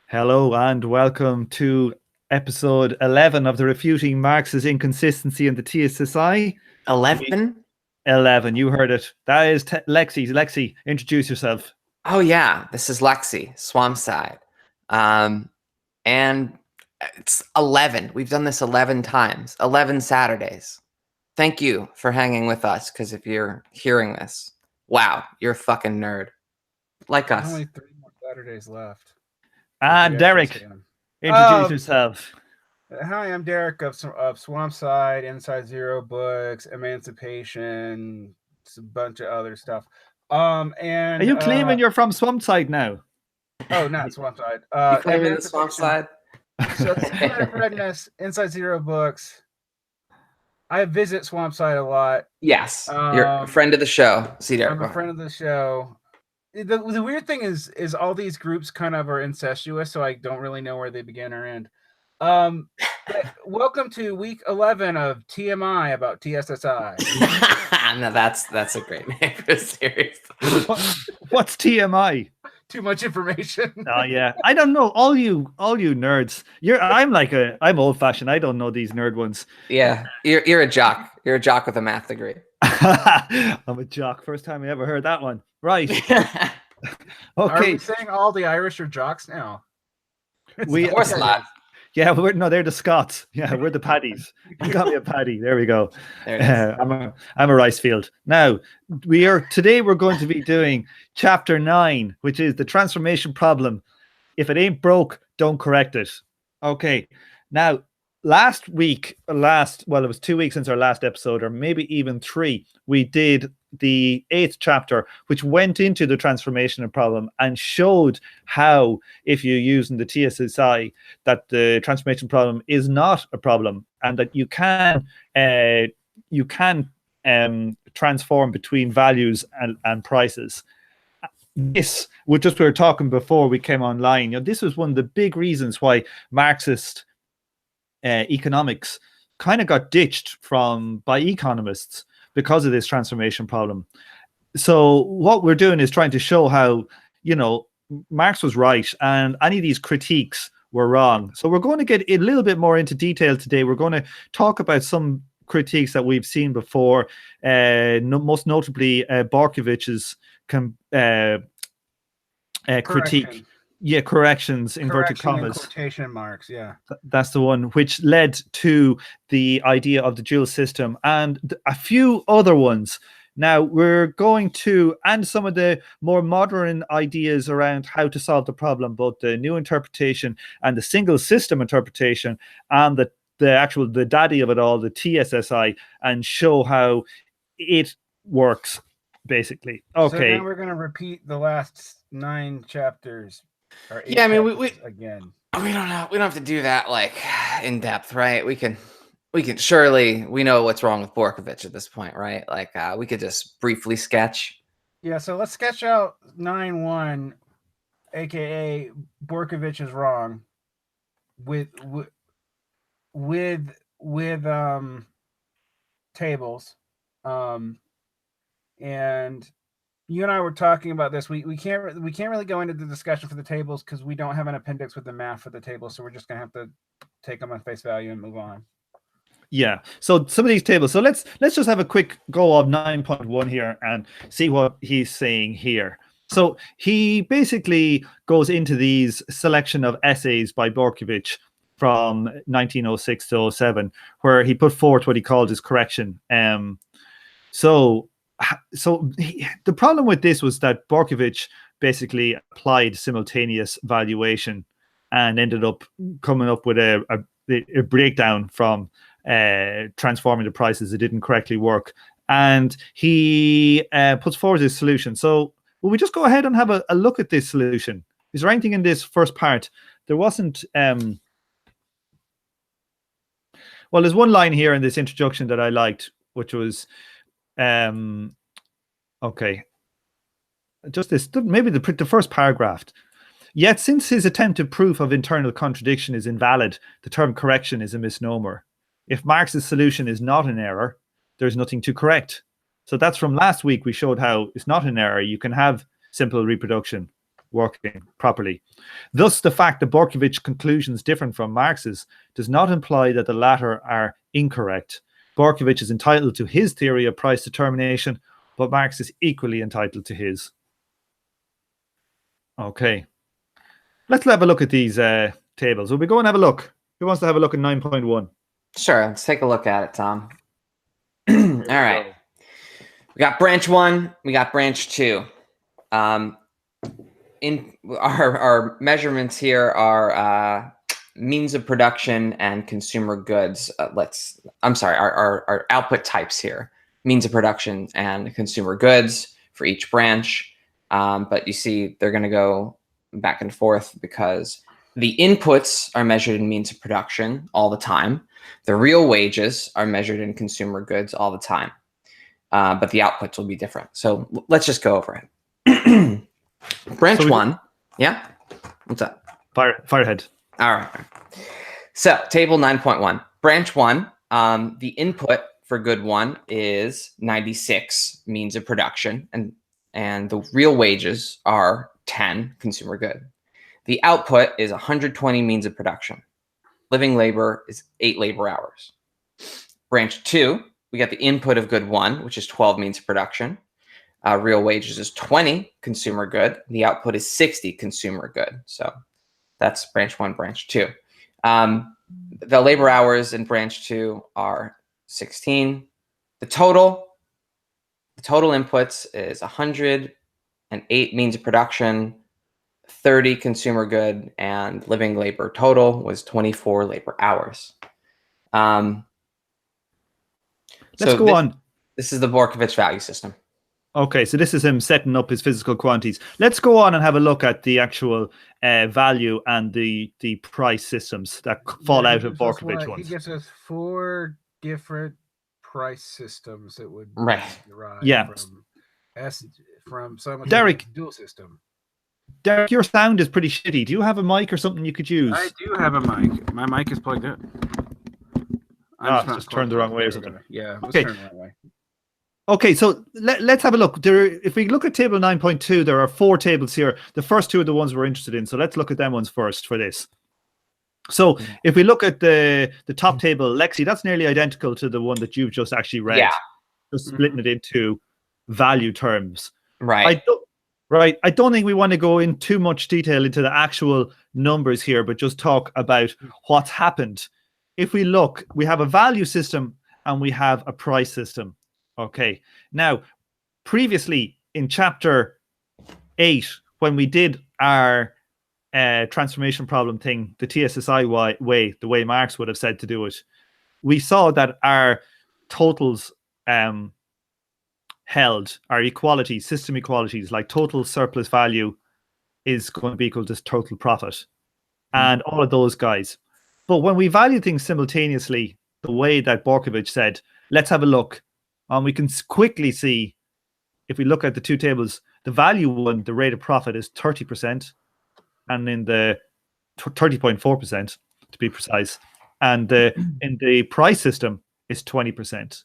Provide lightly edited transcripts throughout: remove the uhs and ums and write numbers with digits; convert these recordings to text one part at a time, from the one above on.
Hello and welcome to episode 11 of the Refuting Marx's Inconsistency and the TSSI. 11? 11, you heard it. That is Lexi. Lexi, introduce yourself. Oh yeah, this is Lexi, Swampside. And it's 11. We've done this 11 times, 11 Saturdays. Thank you for hanging with us, because if you're hearing this, wow, you're a fucking nerd. Like There's us. only 3 more Saturdays left. And Derek, introduce yourself. Hi, I'm Derek of Swampside, Inside Zero Books, Emancipation, it's a bunch of other stuff. Are you claiming you're from Swampside now? Oh, not Swampside. You claiming the Swampside? So Schematic Redness, Inside Zero Books. I visit Swampside a lot. Yes, you're a friend of the show. See, Derek, I'm a friend of the show. The weird thing is all these groups kind of are incestuous, so I don't really know where they begin or end. But welcome to week 11 of TMI about TSSI. No, that's a great name for a series. What's TMI? Too much information. Oh yeah, I don't know. All you nerds. I'm old fashioned. I don't know these nerd ones. Yeah, you're a jock. You're a jock with a math degree. I'm a jock. First time I ever heard that one. Right. Okay. Are we saying all the Irish are jocks now? Of course not. Yeah, they're the Scots. Yeah, we're the Paddies. You got me a Paddy. There we go. There it is. I'm a rice field. Now, today we're going to be doing chapter 9, which is the transformation problem. If it ain't broke, don't correct it. Okay. Now, last week, it was 2 weeks since our last episode, or maybe even 3, we did the 8th chapter, which went into the transformation problem and showed how, if you're using the TSSI, that the transformation problem is not a problem, and that you can transform between values and prices. This, we were talking before we came online, this was one of the big reasons why Marxist economics kind of got ditched by economists, because of this transformation problem. So what we're doing is trying to show how, Marx was right and any of these critiques were wrong. So we're going to get a little bit more into detail today. We're going to talk about some critiques that we've seen before, most notably Borkovich's critique. Yeah, corrections, inverted commas. Quotation marks, yeah. That's the one which led to the idea of the dual system and a few other ones. Now we're going to, and some of the more modern ideas around how to solve the problem, both the new interpretation and the single system interpretation, and the daddy of it all, the TSSI, and show how it works, basically. Okay. So now we're going to repeat the last 9 chapters. Yeah, I mean, we again. We don't have to do that like in depth, right? We can surely, we know what's wrong with Borkovich at this point, right? Like we could just briefly sketch. Yeah, so let's sketch out 9-1, aka Borkovich is wrong, with tables, and you and I were talking about this. We can't really go into the discussion for the tables because we don't have an appendix with the math for the tables, so we're just gonna have to take them on face value and move on. Yeah. So some of these tables. So let's just have a quick go of 9.1 here and see what he's saying here. So he basically goes into these selection of essays by Borkovich from 1906 to 07, where he put forth what he called his correction. So the problem with this was that Borkovich basically applied simultaneous valuation and ended up coming up with a breakdown from transforming the prices. It didn't correctly work, and he puts forward his solution. So will we just go ahead and have a look at this solution? Is there anything in this first part? There wasn't. Well, there's one line here in this introduction that I liked, which was okay, just this, maybe the first paragraph. Yet since his attempted proof of internal contradiction is invalid, the term correction is a misnomer. If Marx's solution is not an error, there's nothing to correct. So that's from last week. We showed how it's not an error. You can have simple reproduction. working properly. Thus, the fact that Borkovich's conclusions differ from Marx's does not imply that the latter are incorrect. Borkovich is entitled to his theory of price determination, but Marx is equally entitled to his. Okay. Let's have a look at these tables. Will we go and have a look? Who wants to have a look at 9.1? Sure, let's take a look at it, Tom. All right. We got branch 1, we got branch 2. In our measurements here are means of production and consumer goods. Our output types here, means of production and consumer goods for each branch. But you see they're going to go back and forth because the inputs are measured in means of production all the time. The real wages are measured in consumer goods all the time. But the outputs will be different. So let's just go over it. Branch 1. Yeah? What's up? Fire ahead. All right. So table 9.1. Branch 1, the input for good 1 is 96 means of production, and the real wages are 10 consumer good. The output is 120 means of production. Living labor is 8 labor hours. Branch 2, we got the input of good 1, which is 12 means of production. Real wages is 20 consumer good. The output is 60 consumer good. So that's branch 1, branch 2. The labor hours in branch 2 are 16. The total inputs is 108 means of production, 30 consumer good, and living labor total was 24 labor hours. Let's go on. This is the Borkovich value system. Okay, so this is him setting up his physical quantities. Let's go on and have a look at the actual value and the price systems that fall out of Borkovich ones. He gives us 4 different price systems that would derive from some of Derek, the dual system. Derek, your sound is pretty shitty. Do you have a mic or something you could use? I do have a mic. My mic is plugged in. Just turned the wrong way or something. Yeah, okay. Turn the wrong way. Okay, so let's have a look. If we look at table 9.2, there are 4 tables here. The first 2 are the ones we're interested in. So let's look at them ones first for this. So if we look at the top table, Lexi, that's nearly identical to the one that you've just actually read. Yeah. Just splitting it into value terms. Right. I don't think we want to go in too much detail into the actual numbers here, but just talk about what's happened. If we look, we have a value system and we have a price system. Okay. Now, previously in chapter 8, when we did our transformation problem thing, the TSSI way, the way Marx would have said to do it, we saw that our totals held, our equalities, system equalities, like total surplus value is going to be equal to total profit and all of those guys. But when we value things simultaneously, the way that Borkovich said, let's have a look. We can quickly see, if we look at the 2 tables, the value one, the rate of profit is 30%, and in the 30.4% to be precise, and in the price system is 20%.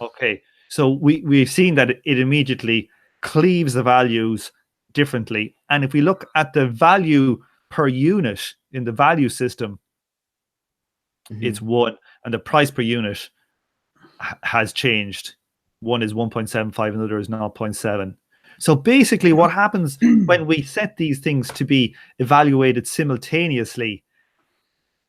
Okay, so we've seen that it immediately cleaves the values differently. And if we look at the value per unit in the value system, it's 1, and the price per unit has changed. One is 1.75, another is 0.7. So basically what happens when we set these things to be evaluated simultaneously,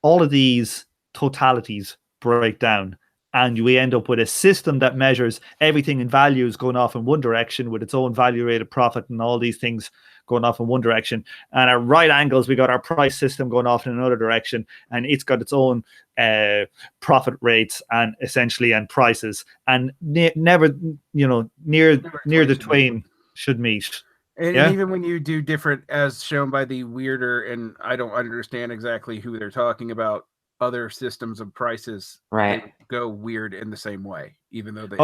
all of these totalities break down, and we end up with a system that measures everything in values going off in one direction with its own value rate of profit and all these things going off in one direction. And at right angles, we got our price system going off in another direction, and it's got its own profit rates and essentially and prices, and never, near the twain should meet. And even when you do different, as shown by the weirder, and I don't understand exactly who they're talking about, other systems of prices, right, they go weird in the same way, even though they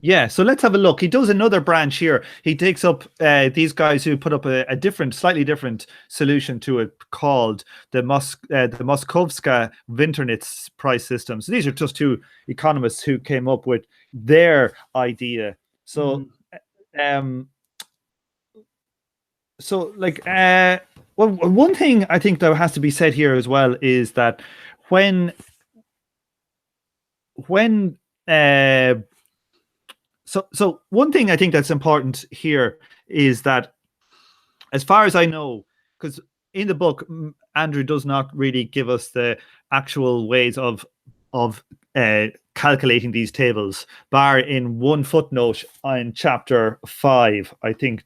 Yeah, so let's have a look. He does another branch here. He takes up these guys who put up a different, slightly different solution to it called the Moskovska-Winternitz price system. So these are just 2 economists who came up with their idea. So So like well, one thing I think that has to be said here as well is that when so one thing I think that's important here is that, as far as I know, because in the book Andrew does not really give us the actual ways of calculating these tables, bar in one footnote in chapter 5, I think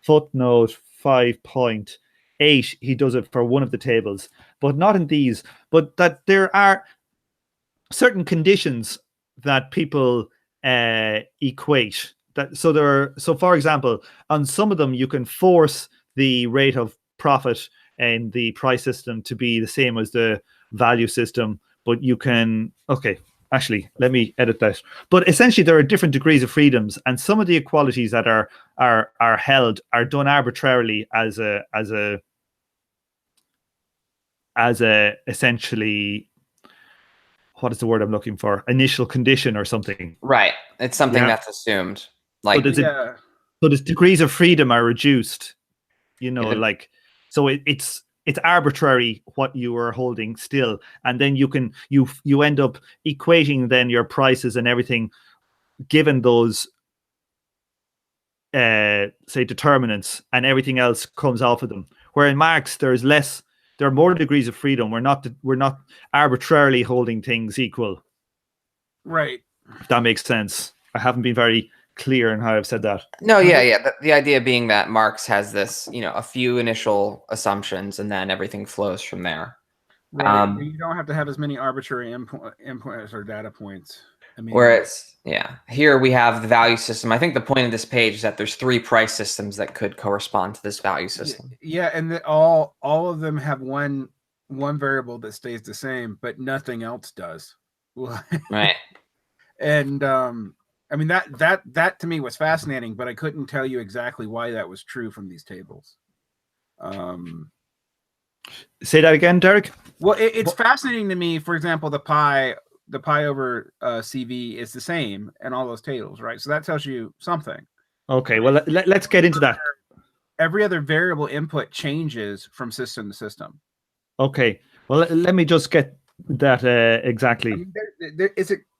footnote 5.8, he does it for one of the tables, but not in these. But that there are certain conditions that people equate. That so there are, so for example, on some of them you can force the rate of profit in the price system to be the same as the value system, but you can, okay, actually let me edit that. But essentially there are different degrees of freedoms, and some of the equalities that are held are done arbitrarily as a essentially, what is the word I'm looking for? Initial condition or something. Right. It's something Yeah. that's assumed. Like, So Yeah. so the degrees of freedom are reduced, you know, Yeah. like, so it's arbitrary what you are holding still, and then you end up equating then your prices and everything given those say determinants, and everything else comes off of them. Where in Marx there are more degrees of freedom. We're not arbitrarily holding things equal. Right. If that makes sense. I haven't been very clear in how I've said that. no, yeah. The idea being that Marx has this, a few initial assumptions, and then everything flows from there. Right. You don't have to have as many arbitrary inputs or data points. I mean, Whereas, here we have the value system. I think the point of this page is that there's 3 price systems that could correspond to this value system. yeah, and all of them have one variable that stays the same, but nothing else does. Right. And I mean that to me was fascinating, but I couldn't tell you exactly why that was true from these tables. Say that again, Derek. Well, it's fascinating to me. For example, the pi over CV is the same in all those tables, right? So that tells you something. Okay, well, let's get into that. Every other variable input changes from system to system. Okay, well, let me just get that exactly. I mean,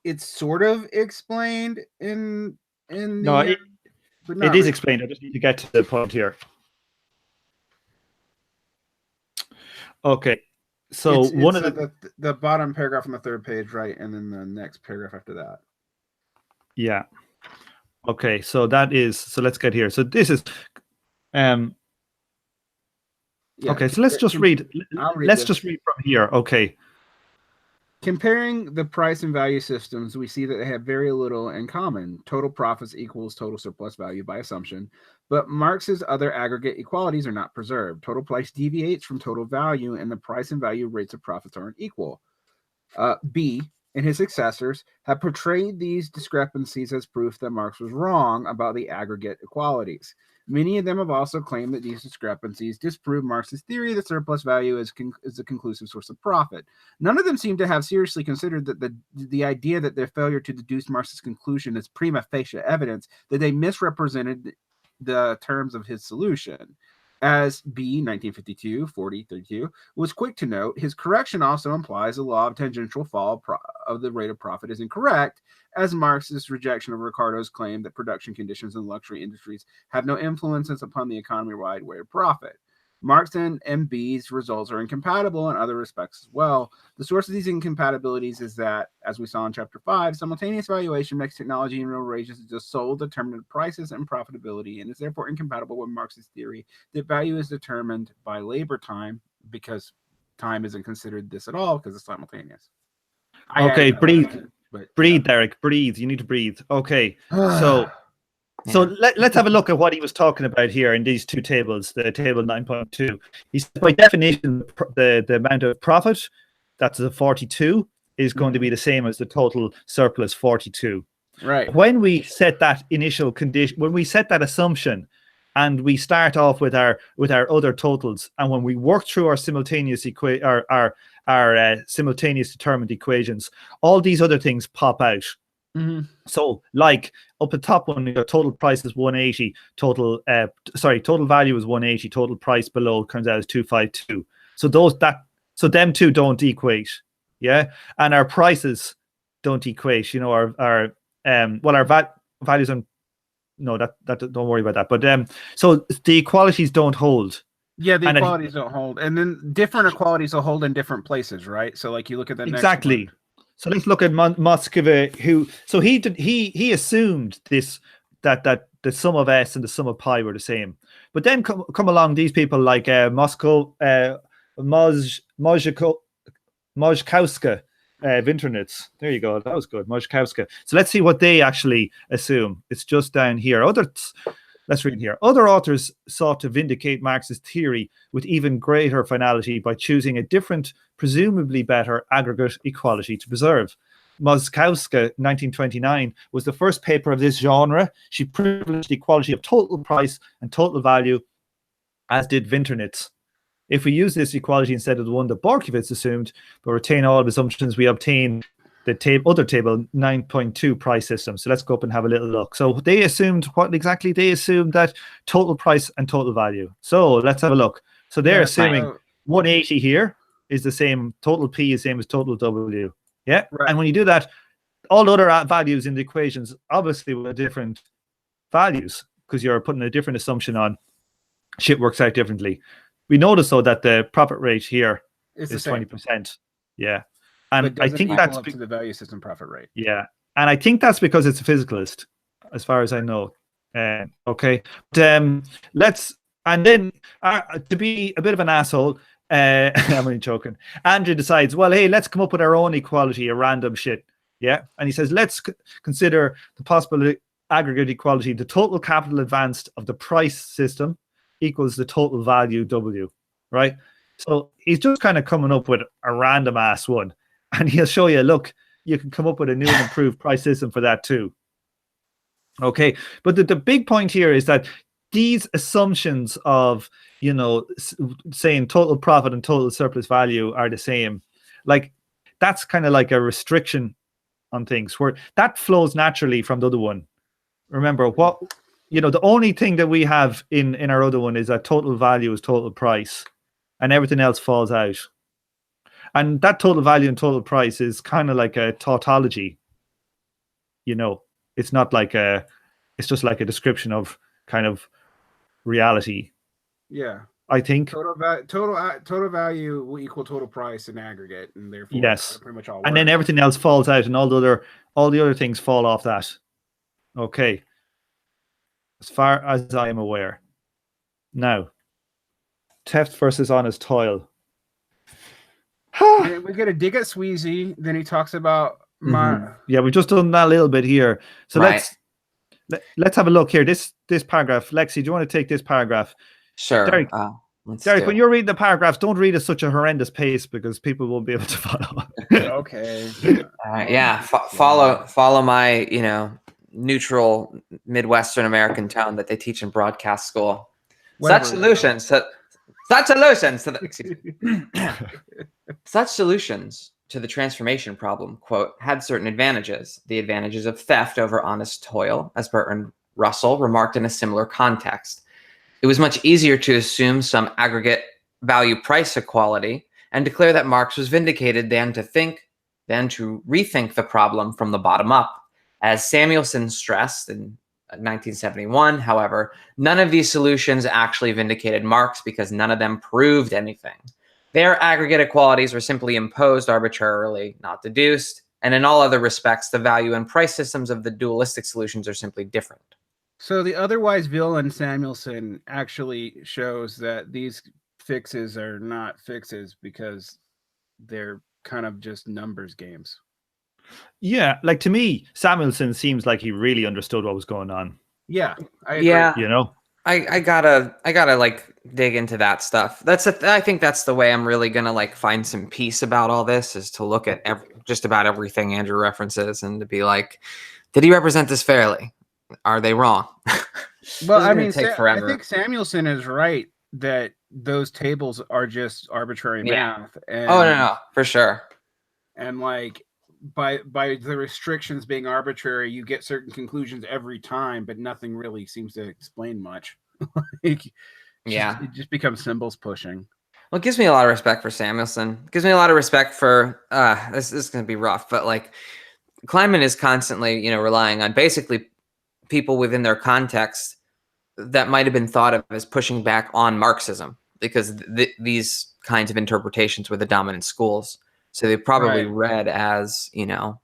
it's sort of explained in No, the, but not it is really. explained. I just need to get to the point here. Okay, so It's one of the bottom paragraph on the 3rd page, right, and then the next paragraph after that. Yeah. Okay, so that is, so let's get here. So this is Yeah, okay, so let's just read. Let's just read from here. Okay. Comparing the price and value systems, we see that they have very little in common. Total profits equals total surplus value by assumption, but Marx's other aggregate equalities are not preserved. Total price deviates from total value, and the price and value rates of profits aren't equal. B and his successors have portrayed these discrepancies as proof that Marx was wrong about the aggregate equalities. Many of them have also claimed that these discrepancies disprove Marx's theory that surplus value is a conclusive source of profit. None of them seem to have seriously considered that the idea that their failure to deduce Marx's conclusion is prima facie evidence that they misrepresented the terms of his solution. As B, 1952, 4032, was quick to note, his correction also implies the law of tangential fall of the rate of profit is incorrect, as Marx's rejection of Ricardo's claim that production conditions in luxury industries have no influences upon the economy-wide rate of profit. Marx and MB's results are incompatible in other respects as well. The source of these incompatibilities is that, as we saw in Chapter 5, simultaneous valuation makes technology and real wages the sole determinant of prices and profitability, and is therefore incompatible with Marx's theory that value is determined by labor time, because time isn't considered this at all because it's simultaneous. Okay, breathe. Breathe, yeah. Derek. Breathe. You need to breathe. Okay, so let's have a look at what he was talking about here in these 2 tables, the table 9.2. He said, by definition, the amount of profit, that's the 42, is going to be the same as the total surplus 42. Right. When we set that initial condition, when we set that assumption, and we start off with our other totals, and when we work through our simultaneous simultaneous determined equations, all these other things pop out. So, like up at top one, your total price is 180. Total value is 180. Total price below comes out as 252. So them two don't equate, yeah. And our prices don't equate. You know, our values on no that don't worry about that. But so the equalities don't hold. Yeah, the equalities don't hold, and then different equalities will hold in different places, right? So, like you look at the next one. So let's look at Moskova, he assumed this that the sum of S and the sum of pi were the same. But then come along these people like Mojkowska, Vinternitz. There you go. That was good. Mojkowska. So let's see what they actually assume. It's just down here. Let's read here. Other authors sought to vindicate Marx's theory with even greater finality by choosing a different, presumably better aggregate equality to preserve. Moskowska, 1929, was the first paper of this genre. She privileged the equality of total price and total value, as did Vinternitz. If we use this equality instead of the one that Borchowitz assumed, but retain all of assumptions, we obtain the other table 9.2 price system. So let's go up and have a little look. So they assumed what exactly? They assumed that total price and total value. So let's have a look. So they're assuming 180 here is the same, total P is the same as total W. Yeah. Right. And when you do that, all the other values in the equations obviously will have different values because you're putting a different assumption on. Shit works out differently. We notice though that the profit rate here is 20%. Yeah. And I think that's up to the value system profit rate. Yeah, and I think that's because it's a physicalist, as far as I know. Okay, but, to be a bit of an asshole, I'm only joking. Andrew decides, well, hey, let's come up with our own equality, a random shit. Yeah, and he says, let's consider the possible aggregate equality. The total capital advanced of the price system equals the total value W. Right. So he's just kind of coming up with a random ass one. And he'll show you, look, you can come up with a new and improved price system for that too. Okay, but the big point here is that these assumptions of, you know, saying total profit and total surplus value are the same, like that's kind of like a restriction on things where that flows naturally from the other one. Remember what, you know, the only thing that we have in our other one is that total value is total price and everything else falls out. And that total value and total price is kind of like a tautology. You know, it's not like it's just like a description of kind of reality. Yeah. I think total value will equal total price in aggregate, and therefore yes, pretty much all. And then everything else falls out, and all the other things fall off that. Okay. As far as I am aware. Now, theft versus honest toil. We get a dig at Sweezy. Then he talks about yeah, we've just done that a little bit here. So let's have a look here. This paragraph, Lexi, do you want to take this paragraph? Sure. Derek, when you're reading the paragraphs, don't read at such a horrendous pace because people won't be able to follow. Okay. Yeah, follow my neutral Midwestern American tone that they teach in broadcast school. Such solutions to the transformation problem, quote, had certain advantages. The advantages of theft over honest toil, as Bertrand Russell remarked in a similar context. It was much easier to assume some aggregate value price equality and declare that Marx was vindicated than to rethink the problem from the bottom up. As Samuelson stressed in 1971, however, none of these solutions actually vindicated Marx because none of them proved anything. Their aggregate equalities were simply imposed arbitrarily, not deduced, and in all other respects, the value and price systems of the dualistic solutions are simply different. So the otherwise villain Samuelson actually shows that these fixes are not fixes because they're kind of just numbers games. Yeah, like to me, Samuelson seems like he really understood what was going on. Yeah, I agree. Yeah, you know, I gotta like dig into that stuff. I think that's the way I'm really gonna like find some peace about all this, is to look at just about everything Andrew references and to be like, did he represent this fairly? Are they wrong? Well, I mean, I think Samuelson is right that those tables are just arbitrary math. And, no, for sure. And like by the restrictions being arbitrary, you get certain conclusions every time, but nothing really seems to explain much. It just becomes symbols pushing. Well, it gives me a lot of respect for Samuelson. It gives me a lot of respect for this is going to be rough, but like Kleinman is constantly, relying on basically people within their context that might have been thought of as pushing back on Marxism, because these kinds of interpretations were the dominant schools. So they probably read as, to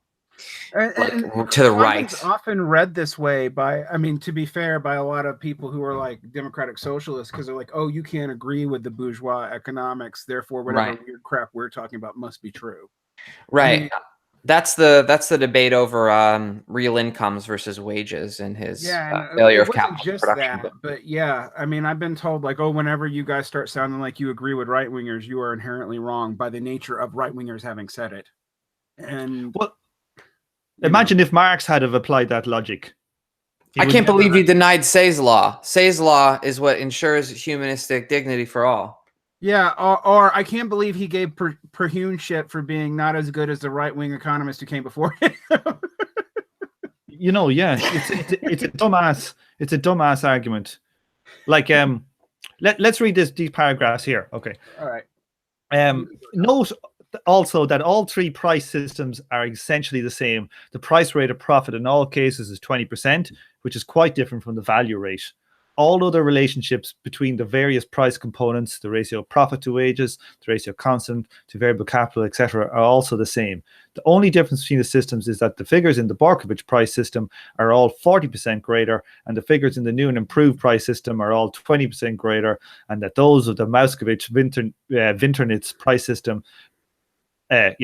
the right. Often read this way by, to be fair, by a lot of people who are like democratic socialists, because they're like, oh, you can't agree with the bourgeois economics, therefore whatever weird crap we're talking about must be true. Right. That's the debate over real incomes versus wages and his failure of capital production. But yeah, I've been told like, oh, whenever you guys start sounding like you agree with right wingers, you are inherently wrong by the nature of right wingers having said it. And imagine if Marx had have applied that logic. I can't believe you denied Say's law. Say's law is what ensures humanistic dignity for all. Yeah, or I can't believe he gave Perhune shit for being not as good as the right-wing economist who came before him. It's a dumbass argument. Like, let's read these paragraphs here. Okay. All right. Note also that all three price systems are essentially the same. The price rate of profit in all cases is 20%, which is quite different from the value rate. All other relationships between the various price components, the ratio of profit to wages, the ratio constant to variable capital, etc., are also the same. The only difference between the systems is that the figures in the Borkovich price system are all 40% greater, and the figures in the new and improved price system are all 20% greater, and that those of the Mauskowitz-Winternitz price system are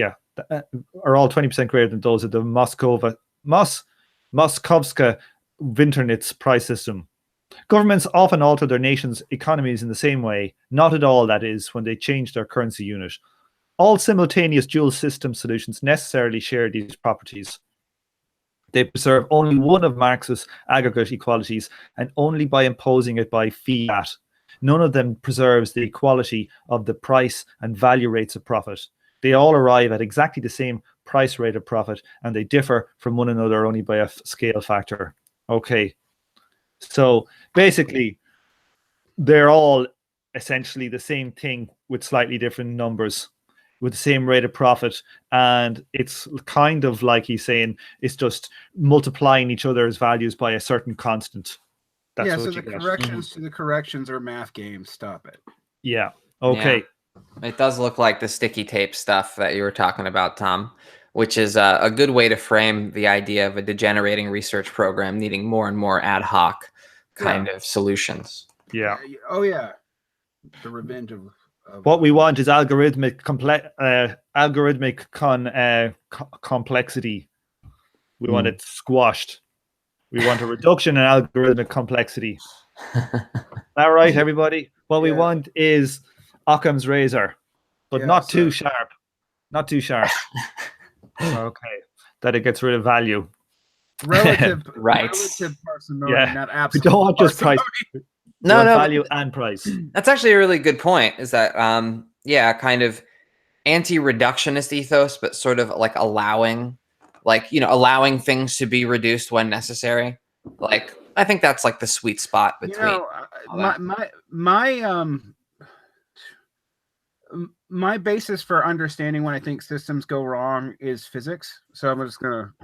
all 20% greater than those of the Moskovska-Winternitz price system. Governments often alter their nation's economies in the same way, not at all, that is, when they change their currency unit. All simultaneous dual system solutions necessarily share these properties. They preserve only one of Marx's aggregate equalities, and only by imposing it by fiat. None of them preserves the equality of the price and value rates of profit. They all arrive at exactly the same price rate of profit, and they differ from one another only by a scale factor. Okay. So basically, they're all essentially the same thing with slightly different numbers, with the same rate of profit. And it's kind of like he's saying, it's just multiplying each other's values by a certain constant. That's so the corrections to the corrections are math games. Stop it. Yeah. Okay. Yeah. It does look like the sticky tape stuff that you were talking about, Tom, which is a good way to frame the idea of a degenerating research program needing more and more ad hoc kind of solutions. Yeah. Oh, yeah. The revenge of what we want is algorithmic complexity. We want it squashed. We want a reduction in algorithmic complexity. All right, everybody. What we want is Occam's razor, but not too sharp. Not too sharp. Okay, that it gets rid of value. Relative parsimony, not absolute. We don't want just price. No, value and price. That's actually a really good point. Is that kind of anti-reductionist ethos, but sort of like allowing things to be reduced when necessary. Like I think that's like the sweet spot between. My basis for understanding when I think systems go wrong is physics. So I'm just gonna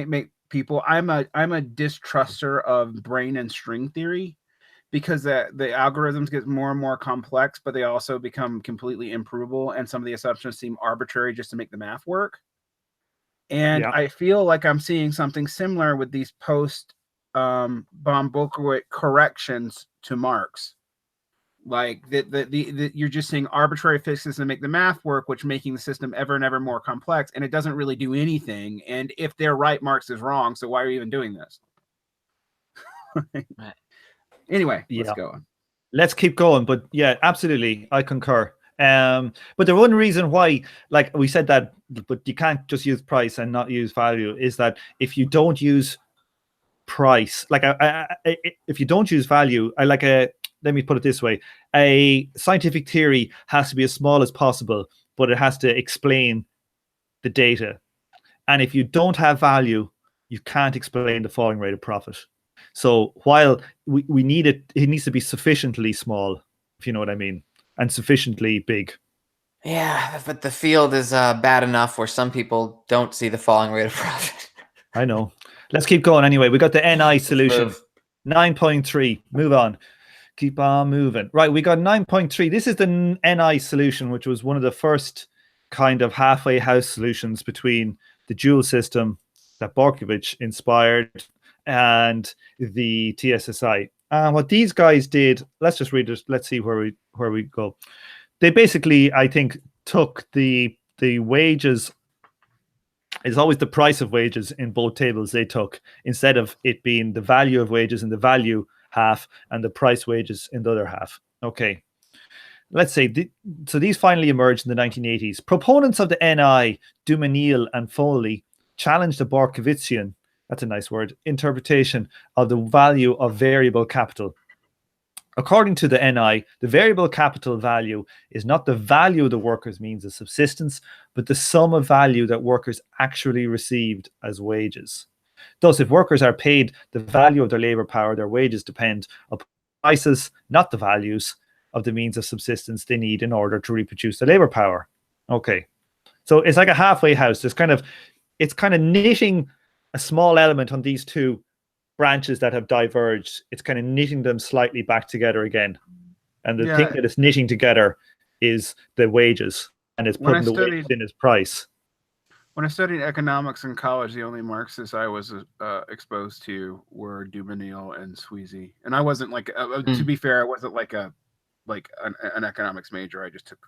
make people. I'm a distruster of brain and string theory, because the algorithms get more and more complex, but they also become completely improvable, and some of the assumptions seem arbitrary just to make the math work. And I feel like I'm seeing something similar with these post von Bolkowitz corrections to Marx. Like you're just seeing arbitrary fixes to make the math work, which making the system ever and ever more complex, and it doesn't really do anything. And if they're right, Marx is wrong. So why are you even doing this? Anyway, let's go on. Let's keep going. But yeah, absolutely, I concur. But the one reason why, like we said that, but you can't just use price and not use value, is that if you don't use price, like if you don't use value, let me put it this way: a scientific theory has to be as small as possible, but it has to explain the data. And if you don't have value, you can't explain the falling rate of profit. So while we need it needs to be sufficiently small, if you know what I mean, and sufficiently big. Yeah, but the field is bad enough where some people don't see the falling rate of profit. I know. Let's keep going anyway. We got the NI solution. 9.3. Move on. Keep on moving. Right, we got 9.3. This is the NI solution, which was one of the first kind of halfway house solutions between the dual system that Borkovich inspired and the TSSI. And what these guys did, let's just read it. Let's see where we go. They basically, I think, took the wages. It's always the price of wages in both tables they took, instead of it being the value of wages in the value half and the price wages in the other half. Okay. Let's say, so these finally emerged in the 1980s. Proponents of the NI, Dumesnil and Foley, challenged the Borkovichian, that's a nice word, interpretation of the value of variable capital. According to the NI, the variable capital value is not the value of the worker's means of subsistence, but the sum of value that workers actually received as wages. Thus, if workers are paid the value of their labor power, their wages depend upon prices, not the values of the means of subsistence they need in order to reproduce the labor power. Okay, so it's like a halfway house. It's kind of knitting a small element on these two branches that have diverged. It's kind of knitting them slightly back together again, and the thing that it's knitting together is the wages, and it's putting the wages in as price. When I studied economics in college, the only Marxists I was exposed to were Dumesnil and Sweezy, and I wasn't like to be fair, I wasn't like an economics major. I just took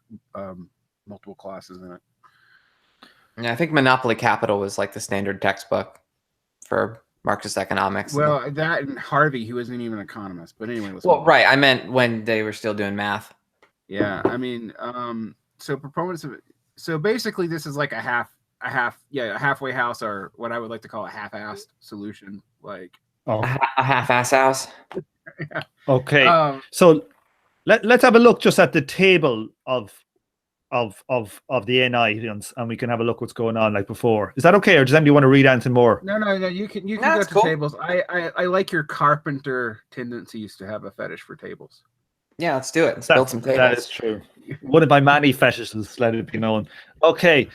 multiple classes in it. Yeah, I think Monopoly Capital was like the standard textbook for Marxist economics. Well, that and Harvey, he wasn't even an economist, but anyway. Right. I meant when they were still doing math. Yeah, I mean, so proponents of it. So basically, this is like a halfway house, or what I would like to call a half-assed solution, like a half-ass house. Yeah. Okay, so let's have a look just at the table of the NI, and we can have a look what's going on like before. Is that okay, or does anybody want to read anything more? No, you can go to tables. I like your carpenter tendencies to have a fetish for tables. Yeah, let's do it. Let's build some tables. That is true. One of my many fetishes, let it be known. Okay.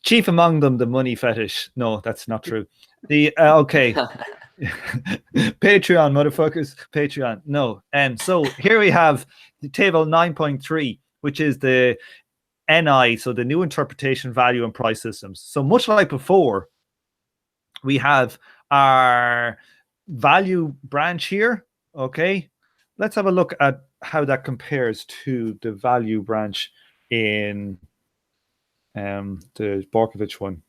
Chief among them, the money fetish. No, that's not true. The okay. Patreon, motherfuckers. Patreon. No. So here we have the table 9.3, which is the NI, so the new interpretation, value, and price systems. So much like before, we have our value branch here. Okay. Let's have a look at how that compares to the value branch in the Borkovich one.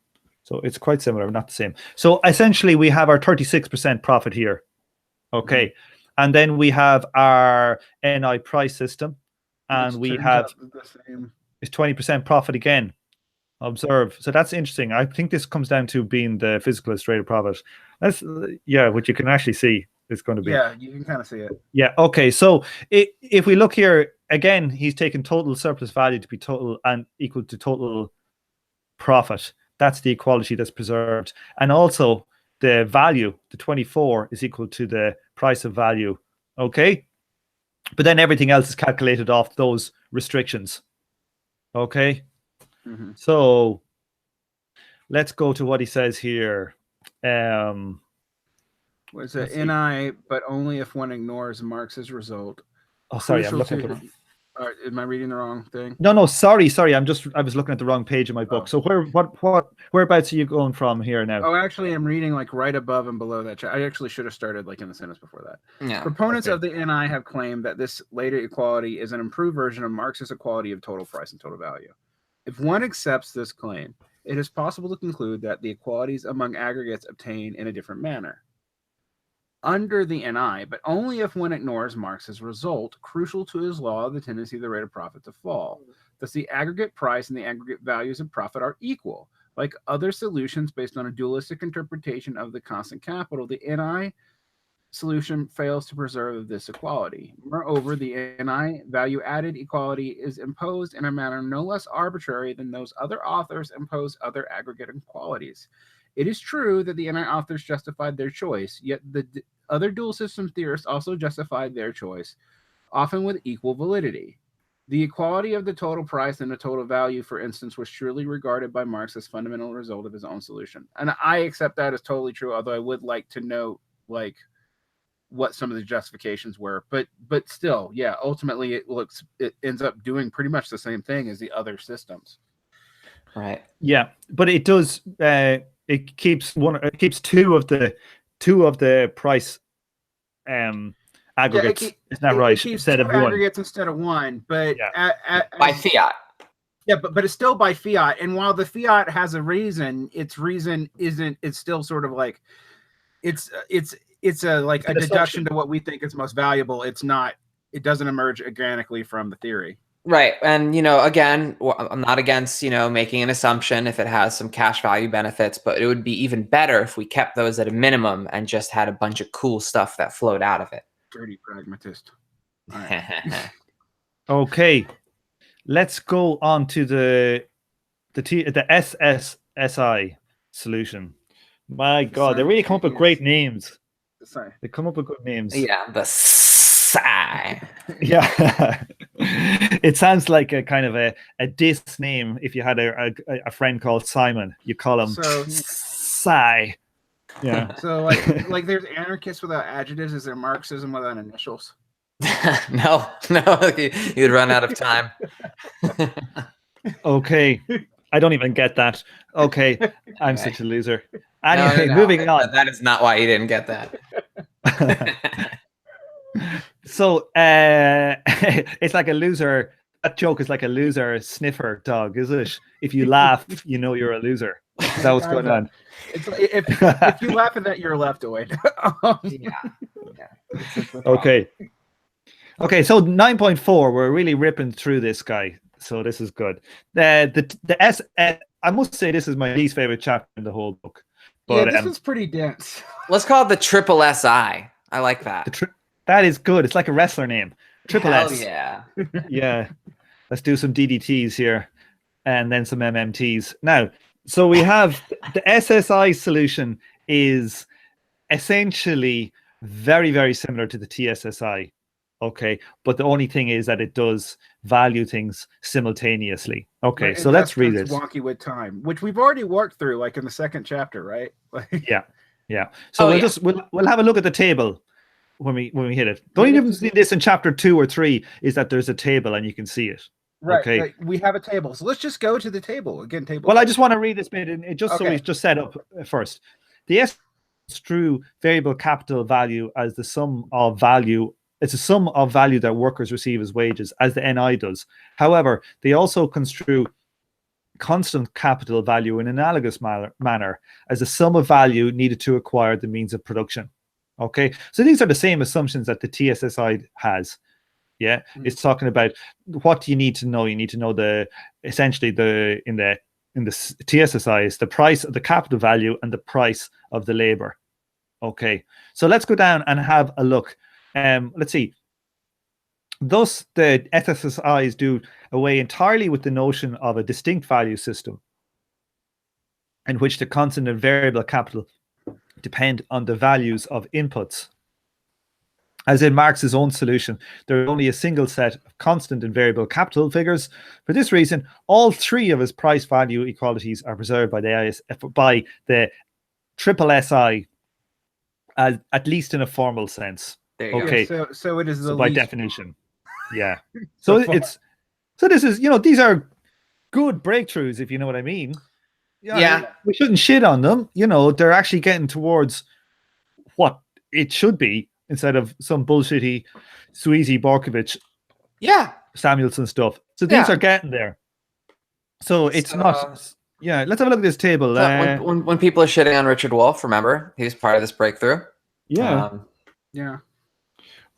So it's quite similar, not the same. So essentially, we have our 36% profit here. Okay. And then we have our NI price system. And we have it's 20% profit again. Observe. So that's interesting. I think this comes down to being the physicalist rate of profit. That's what you can actually see is going to be. Yeah, you can kind of see it. Yeah. Okay. So if we look here again, he's taken total surplus value to be total and equal to total profit. That's the equality that's preserved. And also the value, the 24, is equal to the price of value. Okay. But then everything else is calculated off those restrictions. Okay. Mm-hmm. So let's go to what he says here. Was it NI, but only if one ignores Marx's result? Oh, sorry, I'm looking at the... Am I reading the wrong thing? No, sorry. I was looking at the wrong page of my book. So whereabouts are you going from here now? Oh, actually, I'm reading like right above and below that. I actually should have started like in the sentence before that. Yeah. Proponents of the NI have claimed that this later equality is an improved version of Marx's equality of total price and total value. If one accepts this claim, it is possible to conclude that the equalities among aggregates obtain in a different manner. Under the NI, but only if one ignores Marx's result, crucial to his law of the tendency of the rate of profit to fall. Thus, the aggregate price and the aggregate values of profit are equal. Like other solutions based on a dualistic interpretation of the constant capital, the NI solution fails to preserve this equality. Moreover, the NI value-added equality is imposed in a manner no less arbitrary than those other authors impose other aggregate equalities. It is true that the NI authors justified their choice, yet the other dual system theorists also justified their choice, often with equal validity. The equality of the total price and the total value, for instance, was surely regarded by Marx as fundamental result of his own solution. And I accept that as totally true, although I would like to know, like, what some of the justifications were. But still, yeah, ultimately it ends up doing pretty much the same thing as the other systems. Right. Yeah, but it does. It keeps two of the price aggregates. Yeah, Isn't that right? It keeps Instead two of one. aggregates instead of one, but By fiat. Yeah, but it's still by fiat. And while the fiat has a reason, its reason isn't. It's still sort of like it's a deduction to what we think is most valuable. It's not. It doesn't emerge organically from the theory. Right. And, again, I'm not against, making an assumption if it has some cash value benefits, but it would be even better if we kept those at a minimum and just had a bunch of cool stuff that flowed out of it. Dirty pragmatist. All right. Okay. Let's go on to the TSSI solution. My God, they really come up with great names. They come up with good names. Yeah, the sigh. Yeah. It sounds like a kind of a diss name. If you had a friend called Simon, you call him Sigh. Yeah. So like there's anarchists without adjectives. Is there Marxism without initials? No, you'd run out of time. Okay. I don't even get that. Okay. I'm such a loser. Anyway, moving on. That is not why you didn't get that. So it's like a loser. That joke is like a loser sniffer dog, is it? If you laugh, you know you're a loser. Is that what's going on? It's like, if you laugh at that, you're left away. Okay. Okay, so 9.4, we're really ripping through this guy. So this is good. I must say this is my least favorite chapter in the whole book. But this is pretty dense. Let's call it the triple SI. I like that. That is good. It's like a wrestler name. Triple S. Yeah. Yeah. Let's do some DDTs here and then some MMTs. Now, so we have the SSI solution is essentially very, very similar to the TSSI. Okay. But the only thing is that it does value things simultaneously. Okay. Right, so let's read this. Wonky with time, which we've already worked through, like in the second chapter, right? Yeah. So we'll have a look at the table when we hit it. The only difference between this in chapter 2 or 3 is that there's a table and you can see it. Right. Okay. Right. We have a table. So let's just go to the table again. Table. Well, I just want to read this bit and it just so we just set up first. The S true variable capital value as the sum of value. It's a sum of value that workers receive as wages, as the NI does. However, they also construe constant capital value in an analogous manner as a sum of value needed to acquire the means of production. Okay, so these are the same assumptions that the TSSI has. Yeah, it's talking about what do you need to know. You need to know essentially in the TSSI is the price of the capital value and the price of the labor. Okay, so let's go down and have a look. Let's see. Thus, the TSSIs do away entirely with the notion of a distinct value system in which the constant and variable capital depend on the values of inputs. As in Marx's own solution, there is only a single set of constant and variable capital figures. For this reason, all three of his price value equalities are preserved by the triple SI, at least in a formal sense. Okay. So it is by definition. Yeah. So this is, these are good breakthroughs, if you know what I mean. Yeah. We shouldn't shit on them. They're actually getting towards what it should be instead of some bullshitty Sweezy Borkovich Samuelson stuff. So these are getting there. So it's not. Yeah, let's have a look at this table. When people are shitting on Richard Wolff, remember, he's part of this breakthrough. Yeah. Yeah.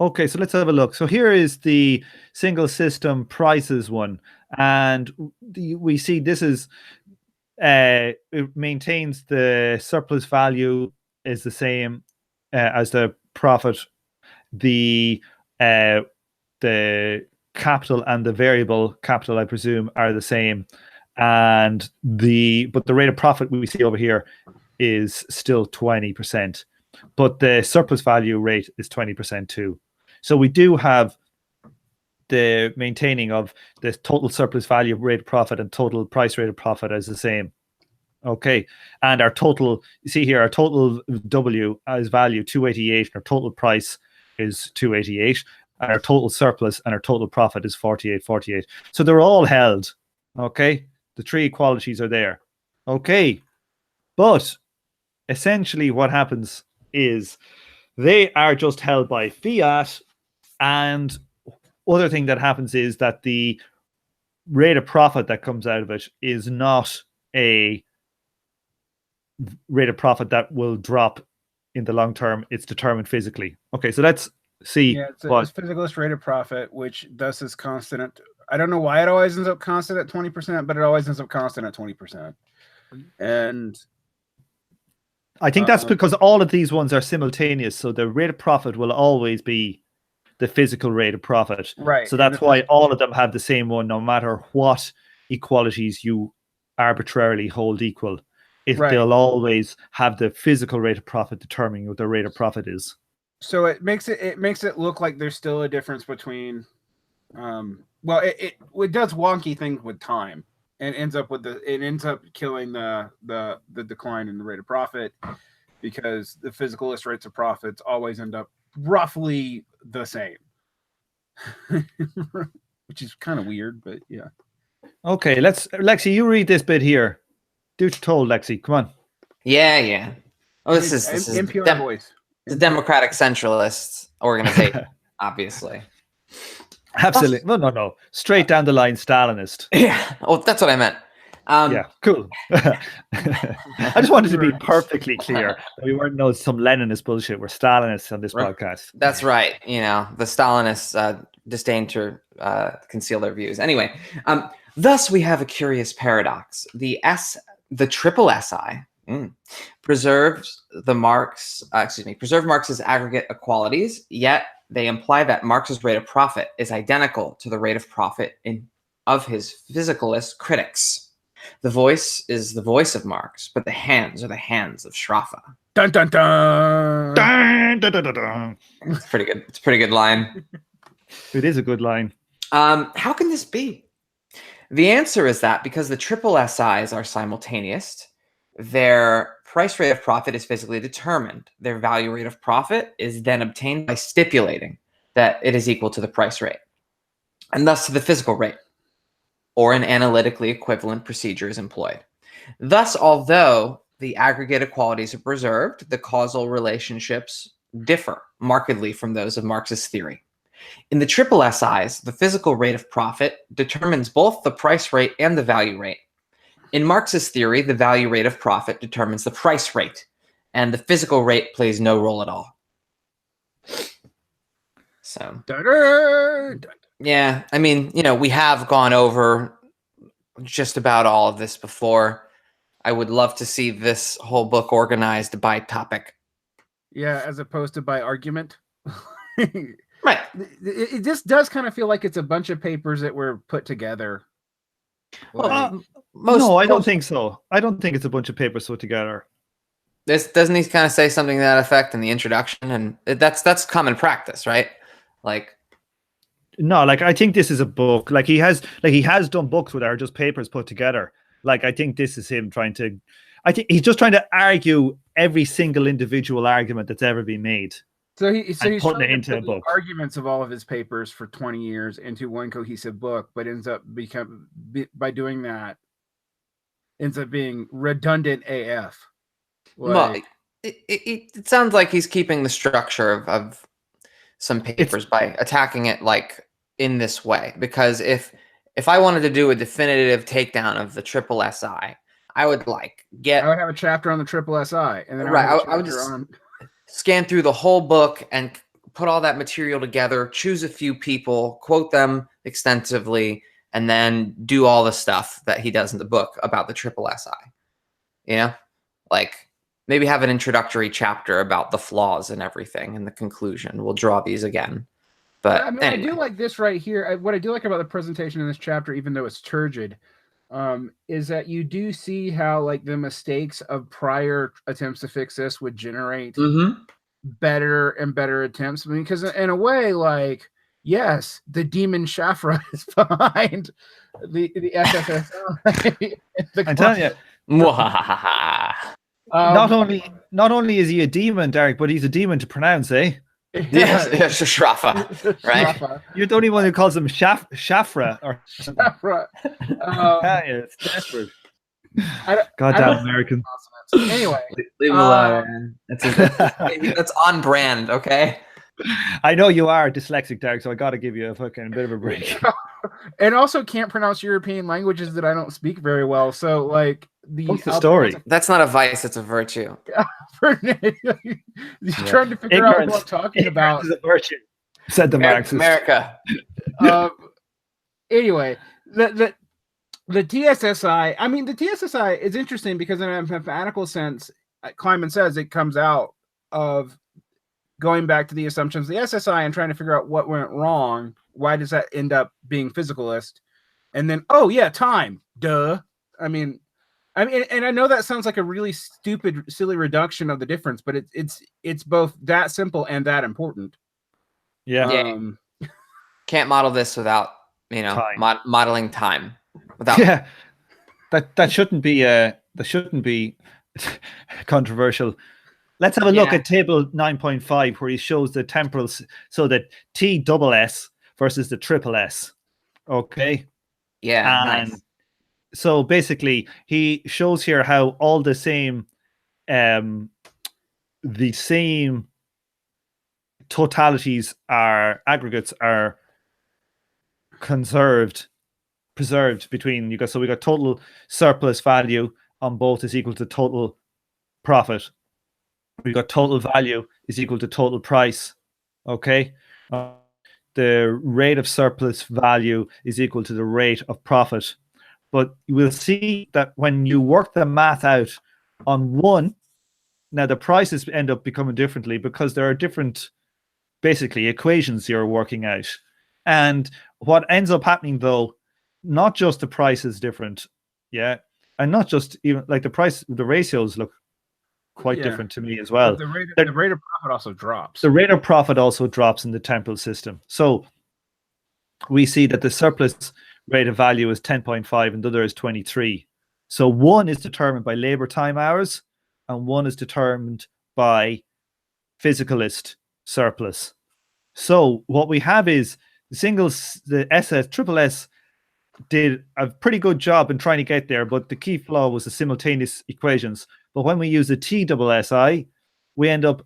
Okay, so let's have a look. So here is the single system prices one. And we see this is, it maintains the surplus value is the same as the profit, the capital and the variable capital, I presume, are the same, but the rate of profit we see over here is still 20%, but the surplus value rate is 20% too. So we do have the maintaining of the total surplus value rate of profit and total price rate of profit as the same. Okay, and our total, you see here, our total W as value 288, and our total price is 288, and our total surplus and our total profit is 48. So they're all held. Okay, the three equalities are there. Okay, but essentially what happens is they are just held by fiat, and other thing that happens is that the rate of profit that comes out of it is not a rate of profit that will drop in the long term. It's determined physically. Okay, so let's see. Yeah, it's physicalist rate of profit, which thus is constant. I don't know why it always ends up constant at 20%, but it always ends up constant at 20%. And I think that's because all of these ones are simultaneous. So the rate of profit will always be the physical rate of profit. Right. So that's why all of them have the same one, no matter what equalities you arbitrarily hold equal. They'll always have the physical rate of profit determining what the rate of profit is. So it makes it look like there's still a difference between, it does wonky things with time, and ends up killing the decline in the rate of profit, because the physicalist rates of profits always end up roughly the same, which is kind of weird, but yeah. Okay, Lexi, you read this bit here. Do what you're told, Lexi. Come on. Yeah. Oh, this is NPR voice. The Democratic Centralist organization, obviously. Absolutely. No. Straight down the line, Stalinist. Yeah. Oh, that's what I meant. Yeah, cool. I just wanted to be perfectly clear. We weren't some Leninist bullshit. We're Stalinists on this podcast. That's right. The Stalinists disdain to conceal their views. Anyway, thus we have a curious paradox. The triple SI preserved Marx's aggregate equalities, yet they imply that Marx's rate of profit is identical to the rate of profit of his physicalist critics. The voice is the voice of Marx, but the hands are the hands of Schraffa. Dun dun dun. Dun, dun, dun, dun, dun. It's pretty good. It's a pretty good line. It is a good line. How can this be? The answer is that because the triple SIs are simultaneous, their price rate of profit is physically determined. Their value rate of profit is then obtained by stipulating that it is equal to the price rate, and thus to the physical rate, or an analytically equivalent procedure is employed. Thus, although the aggregate equalities are preserved, the causal relationships differ markedly from those of Marx's theory. In the triple SIs, the physical rate of profit determines both the price rate and the value rate. In Marx's theory, the value rate of profit determines the price rate, and the physical rate plays no role at all. So, yeah, I mean, we have gone over just about all of this before. I would love to see this whole book organized by topic. Yeah, as opposed to by argument. Right. It just does kind of feel like it's a bunch of papers that were put together. No, I don't think so. I don't think it's a bunch of papers put together. Doesn't he kind of say something to that effect in the introduction? And that's common practice, right? No, I think this is a book. He has done books that are just papers put together. I think this is him trying to. I think he's just trying to argue every single individual argument that's ever been made. So he's putting it into a book. Arguments of all of his papers for 20 years into one cohesive book, but ends up by doing that ends up being redundant AF. Well, it sounds like he's keeping the structure of some papers by attacking it in this way. Because if I wanted to do a definitive takedown of the triple SI, I would I would have a chapter on the triple SI, and then I would just scan through the whole book and put all that material together, choose a few people, quote them extensively, and then do all the stuff that he does in the book about the triple SI. maybe have an introductory chapter about the flaws and everything, and the conclusion. We'll draw these again. But I mean, anyway. I do like this right here. What I do like about the presentation in this chapter, even though it's turgid, is that you do see how like the mistakes of prior attempts to fix this would generate better and better attempts. I mean, because in a way, like, yes, the demon Shafra is behind the TSSI. I'm telling you, not only is he a demon, Derek, but he's a demon to pronounce, eh? Yes, Shrafa, right? Shrafa. You're the only one who calls him Shafra or something. Shafra. It's desperate. Goddamn American. Anyway, leave him alone. That's on brand, okay? I know you are dyslexic, Derek, so I got to give you a fucking bit of a break. And also can't pronounce European languages that I don't speak very well. So, like, what's the story? That's not a vice; it's a virtue. He's trying to figure out what I'm talking about. Is a virtue, said the Marxists. America. Anyway, the TSSI. I mean, the TSSI is interesting because in a mathematical sense, Kleinman says it comes out of going back to the assumptions of the SSI and trying to figure out what went wrong. Why does that end up being physicalist? And then, oh yeah, time. Duh. I mean, and I know that sounds like a really stupid, silly reduction of the difference, but it's both that simple and that important. Yeah. Can't model this without modeling time. Without that shouldn't be controversial. Let's have a look at table 9.5 where he shows the temporals, so that TSS versus the SSS. Okay. Yeah. And nice. So basically, he shows here how all the same totalities aggregates are preserved between you got. So we got total surplus value on both is equal to total profit. We got total value is equal to total price. Okay. The rate of surplus value is equal to the rate of profit. But you will see that when you work the math out on one, now the prices end up becoming differently because there are different, basically, equations you're working out. And what ends up happening, though, not just the price is different, and not just even like the ratios look quite different to me as well. But the rate of profit also drops. The rate of profit also drops in the temporal system. So we see that the surplus rate of value is 10.5 and the other is 23. So one is determined by labor time hours and one is determined by physicalist surplus. So what we have is the SSS did a pretty good job in trying to get there, but the key flaw was the simultaneous equations. But when we use the TSSI, we end up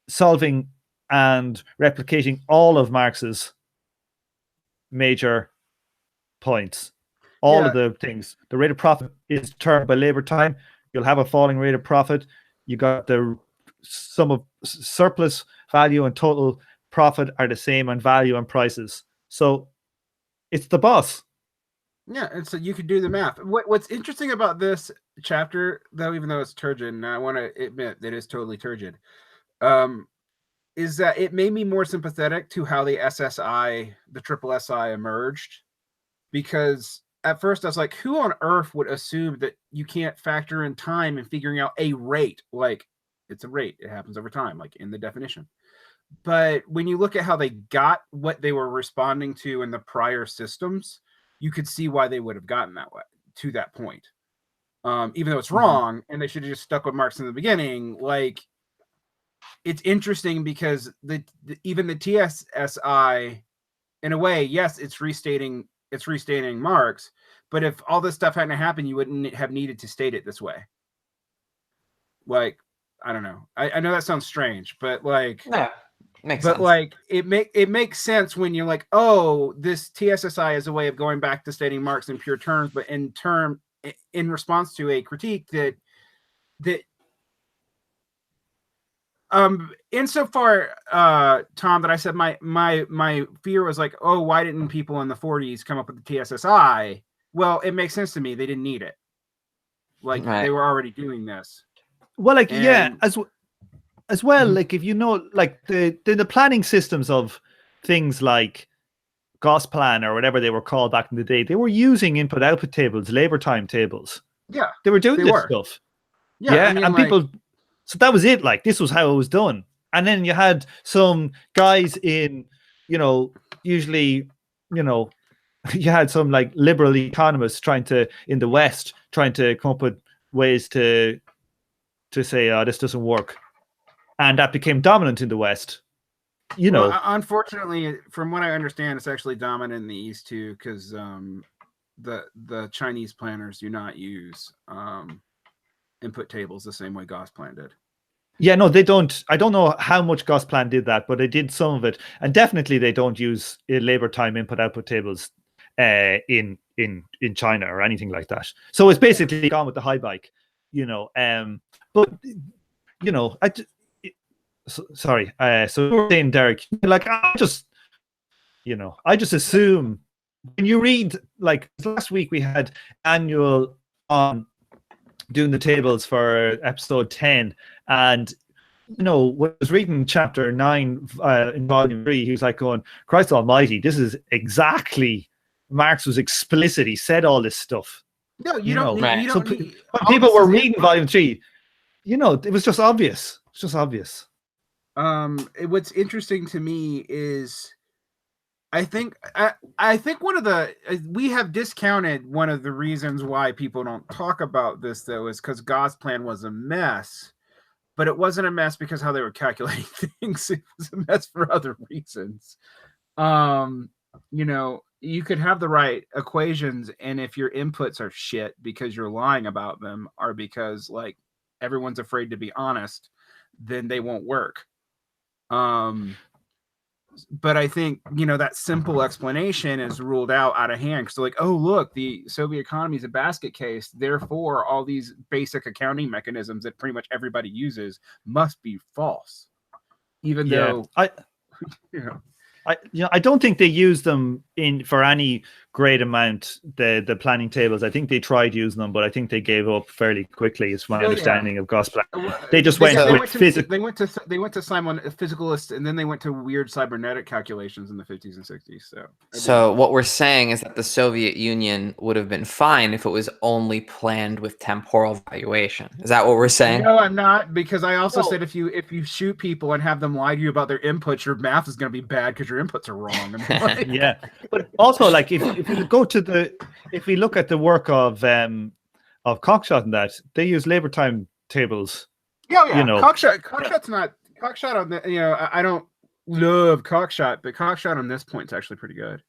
solving and replicating all of Marx's major points. All of the things. The rate of profit is determined by labor time. You'll have a falling rate of profit. You got the sum of surplus value and total profit are the same on value and prices. So it's the boss. Yeah, and so you could do the math. What's interesting about this chapter, though, even though it's turgid, and I want to admit that it's totally turgid, is that it made me more sympathetic to how the SSI emerged. Because at first I was like, who on earth would assume that you can't factor in time and figuring out a rate? Like, it's a rate. It happens over time, like in the definition. But when you look at how they got what they were responding to in the prior systems, you could see why they would have gotten that way to that point. Even though it's wrong and they should have just stuck with Marx in the beginning. Like, it's interesting because even the TSSI, in a way, yes, it's restating Marx, but if all this stuff hadn't happened, you wouldn't have needed to state it this way. Like, I don't know. I know that sounds strange, but like, makes sense. Like it makes sense when you're like, oh, this TSSI is a way of going back to stating Marx in pure terms, but in response to a critique that insofar, Tom, that I said my fear was like, oh, why didn't people in the 40s come up with the TSSI? Well, it makes sense to me. They didn't need it. Like, they were already doing this. Well, like And as well, Mhm. like if you know, like the planning systems of things like Gosplan or whatever they were called back in the day, they were using input-output tables, labor time tables. yeah, They were doing they this were. stuff. Yeah, I Yeah, mean, and like, people. So that was it. Like this was how it was done. And then you had some guys in, usually, you know, you had some like liberal economists in the West trying to come up with ways to say, oh, this doesn't work, and that became dominant in the West. well, unfortunately, from what I understand, it's actually dominant in the East too, because the Chinese planners do not use input tables the same way Gosplan did. Yeah, no, they don't. I don't know how much Gosplan did that, but they did some of it, and definitely they don't use labor time input-output tables in China or anything like that. So it's basically gone with the high bike, But sorry. So you were saying, Derek, like I just assume when you read, like last week we had annual on doing the tables for episode 10, and when I was reading chapter 9 in volume 3, he was like going, Christ almighty, this is exactly, Marx was explicit, he said all this stuff. No, you don't need, right. you So don't need, when people were reading volume 3, it was just obvious. It's just obvious. What's interesting to me is I think one of the we have discounted one of the reasons why people don't talk about this though is because Gosplan was a mess, but it wasn't a mess because how they were calculating things. It was a mess for other reasons. You could have the right equations, and if your inputs are shit because you're lying about them, or because like everyone's afraid to be honest, then they won't work. But I think, that simple explanation is ruled out of hand. So like, oh, look, the Soviet economy is a basket case. Therefore, all these basic accounting mechanisms that pretty much everybody uses must be false. Even though, I don't think they use them for any great amount, the planning tables. I think they tried using them, but I think they gave up fairly quickly. Is my understanding of Gosplan. They just went with physics. They went to Simon physicalist, and then they went to weird cybernetic calculations in the 50s and 60s. So what we're saying is that the Soviet Union would have been fine if it was only planned with temporal valuation. Is that what we're saying? No, I'm not, because I also said if you shoot people and have them lie to you about their inputs, your math is going to be bad because your inputs are wrong. Yeah, but also like if we go to if we look at the work of Cockshot and that, they use labor time tables. Yeah. Cockshot's not Cockshot on the. I don't love Cockshot, but Cockshot on this point is actually pretty good.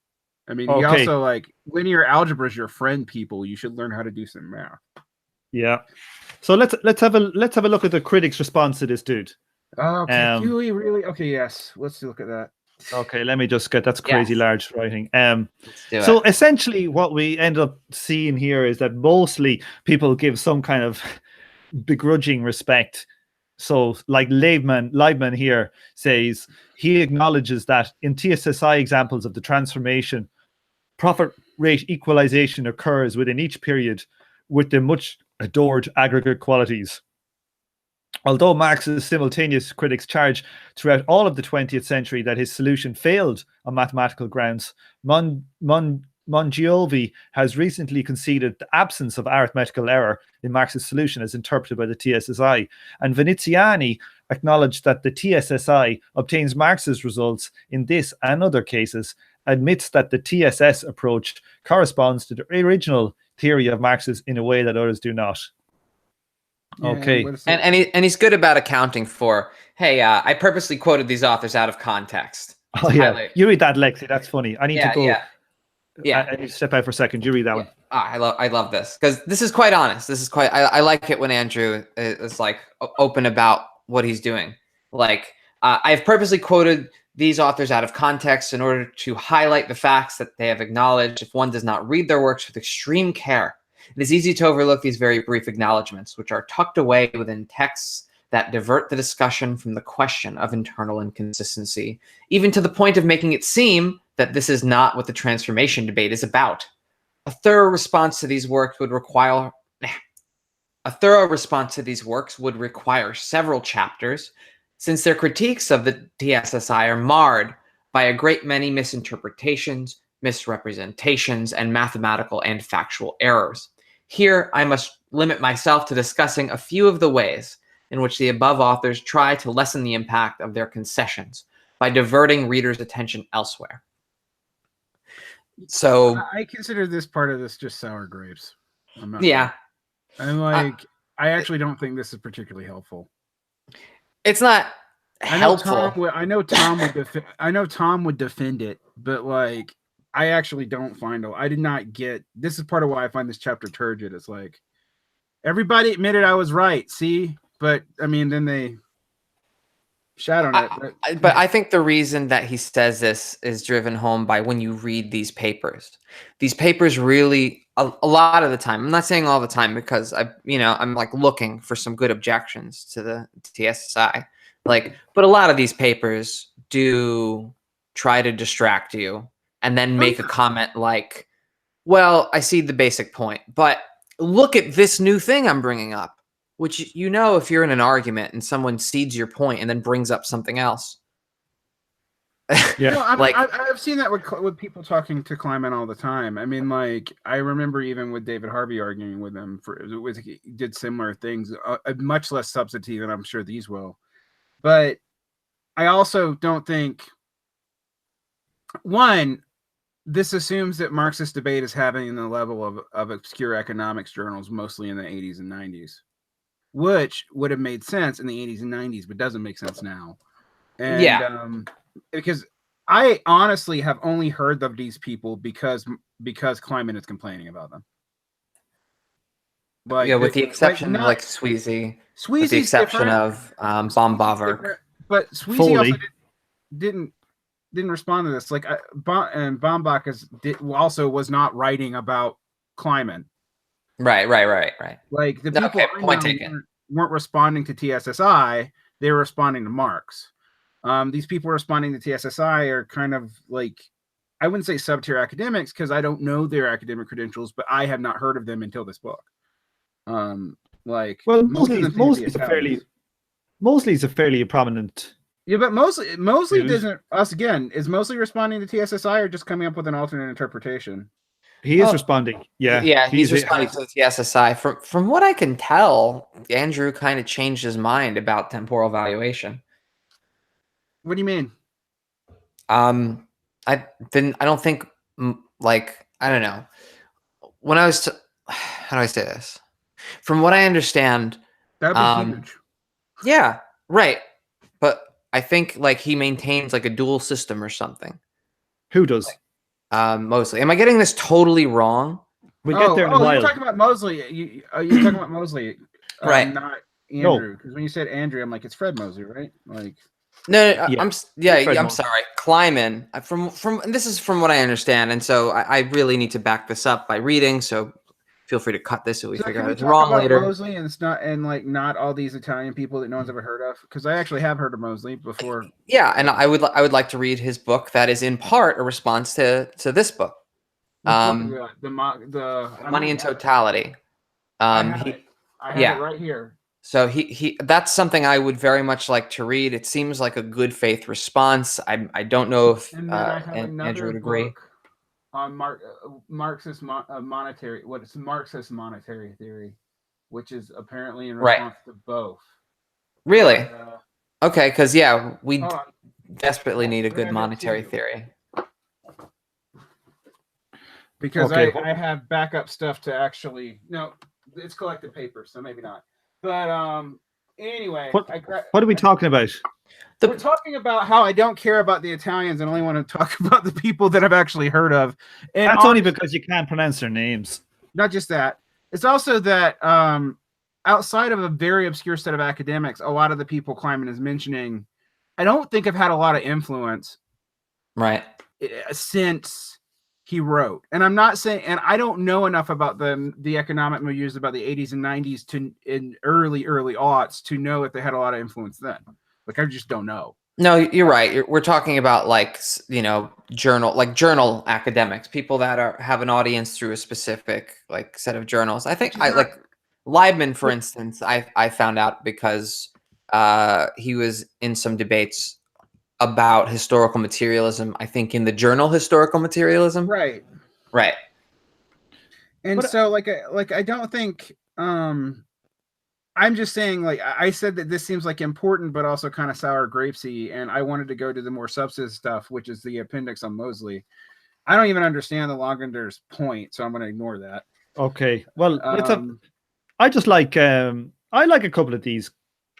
I mean, he also like linear algebra is your friend. People, you should learn how to do some math. Yeah. So let's have a look at the critics' response to this dude. Okay, do we really? Okay, yes. Let's look at that. Okay, let me just get that's crazy large writing. So essentially what we end up seeing here is that mostly people give some kind of begrudging respect. So like Leibman here says he acknowledges that in TSSI examples of the transformation, profit rate equalization occurs within each period with the much adored aggregate qualities. Although Marx's simultaneous critics charge throughout all of the 20th century that his solution failed on mathematical grounds, Mongiovi has recently conceded the absence of arithmetical error in Marx's solution as interpreted by the TSSI, and Veneziani acknowledged that the TSSI obtains Marx's results in this and other cases, admits that the TSS approach corresponds to the original theory of Marx's in a way that others do not. Okay. And he's good about accounting for, hey, I purposely quoted these authors out of context. Oh, yeah. You read that, Lexi. That's funny. I need to go. Yeah. I need to step out for a second. You read that one. I love this because this is quite honest. This is quite, I like it when Andrew is like open about what he's doing. Like, I have purposely quoted these authors out of context in order to highlight the facts that they have acknowledged. If one does not read their works with extreme care, it is easy to overlook these very brief acknowledgments, which are tucked away within texts that divert the discussion from the question of internal inconsistency, even to the point of making it seem that this is not what the transformation debate is about. A thorough response to these works would require A thorough response to these works would require several chapters, since their critiques of the TSSI are marred by a great many misinterpretations, misrepresentations, and mathematical and factual errors. Here, I must limit myself to discussing a few of the ways in which the above authors try to lessen the impact of their concessions by diverting readers' attention elsewhere. So I consider this part of this just sour grapes. I'm not yeah, I'm like, I actually don't think this is particularly helpful. it's not helpful. I know Tom would defend it, but like, I actually don't find it. I did not get. This is part of why I find this chapter turgid. It's like everybody admitted I was right. See, but I mean, then they shat on it. But I think the reason that he says this is driven home by when you read these papers. These papers really, a lot of the time, I'm not saying all the time because I'm like looking for some good objections to the TSSI. Like, but a lot of these papers do try to distract you and then make a comment like, well, I see the basic point, but look at this new thing I'm bringing up. Which, if you're in an argument and someone cedes your point and then brings up something else. Yeah, no, I've seen that with people talking to Kleiman all the time. I mean, like, I remember even with David Harvey arguing with him he did similar things, much less substantive, and I'm sure these will. But I also don't think, one, this assumes that Marxist debate is happening in the level of obscure economics journals, mostly in the 80s and 90s. Which would have made sense in the 80s and 90s, but doesn't make sense now. And because I honestly have only heard of these people because Kleiman is complaining about them. Like, with the exception of like Sweezy. With the exception of Bombaver. But Sweezy also didn't respond to this. Like, and Bombach also was not writing about Kleiman. Right. Like, the people weren't responding to TSSI, they were responding to Marx. These people responding to TSSI are kind of like, I wouldn't say sub-tier academics because I don't know their academic credentials, but I have not heard of them until this book. Mosley's a fairly prominent. Yeah, but Mosley doesn't. Is Mosley responding to TSSI or just coming up with an alternate interpretation? He is responding. Yeah, he's responding to the TSSI. From what I can tell, Andrew kind of changed his mind about temporal valuation. What do you mean? I don't think, like, I don't know. When I was, how do I say this? From what I understand, that'd be huge. Yeah, right. But I think like he maintains like a dual system or something. Who does? Mostly. Am I getting this totally wrong? We'll get there in a while. You're talking about Mosley. You're talking about Mosley, right? Not Andrew. Because when you said Andrew, I'm like, it's Fred Mosley, right? Like, no, I'm sorry, Kleiman. And this is from what I understand, and so I really need to back this up by reading. So feel free to cut this if we figure out it's wrong later. Mosley and it's not all these Italian people that no one's ever heard of, because I actually have heard of Mosley before. Yeah, and I would like to read his book that is in part a response to this book. The Money in Totality. I have it right here. So he that's something I would very much like to read. It seems like a good faith response. I don't know if Andrew would agree. On Marxist monetary theory, which is apparently in response to both. Really? Okay, because we desperately need a good monetary theory. Because I have backup stuff to actually it's collected papers, so maybe not. But anyway, what are we talking about? We're talking about how I don't care about the Italians and only want to talk about the people that I've actually heard of. And that's only because you can't pronounce their names. Not just that. It's also that outside of a very obscure set of academics, a lot of the people Kleiman is mentioning, I don't think have had a lot of influence. Right. Since he wrote. And I'm not saying, and I don't know enough about the economic milieux about the 80s and 90s in early aughts to know if they had a lot of influence then. Like, I just don't know. No, you're right. We're talking about journal academics, people that have an audience through a specific set of journals. I think Liebman, for instance, I found out because he was in some debates about historical materialism, I think in the journal Historical Materialism. Right. Right. And But- so I don't think I'm just saying, like I said, that this seems like important, but also kind of sour grapesy. And I wanted to go to the more substantive stuff, which is the appendix on Mosley. I don't even understand the Longender's point, so I'm going to ignore that. Okay. Well, I just like I like a couple of these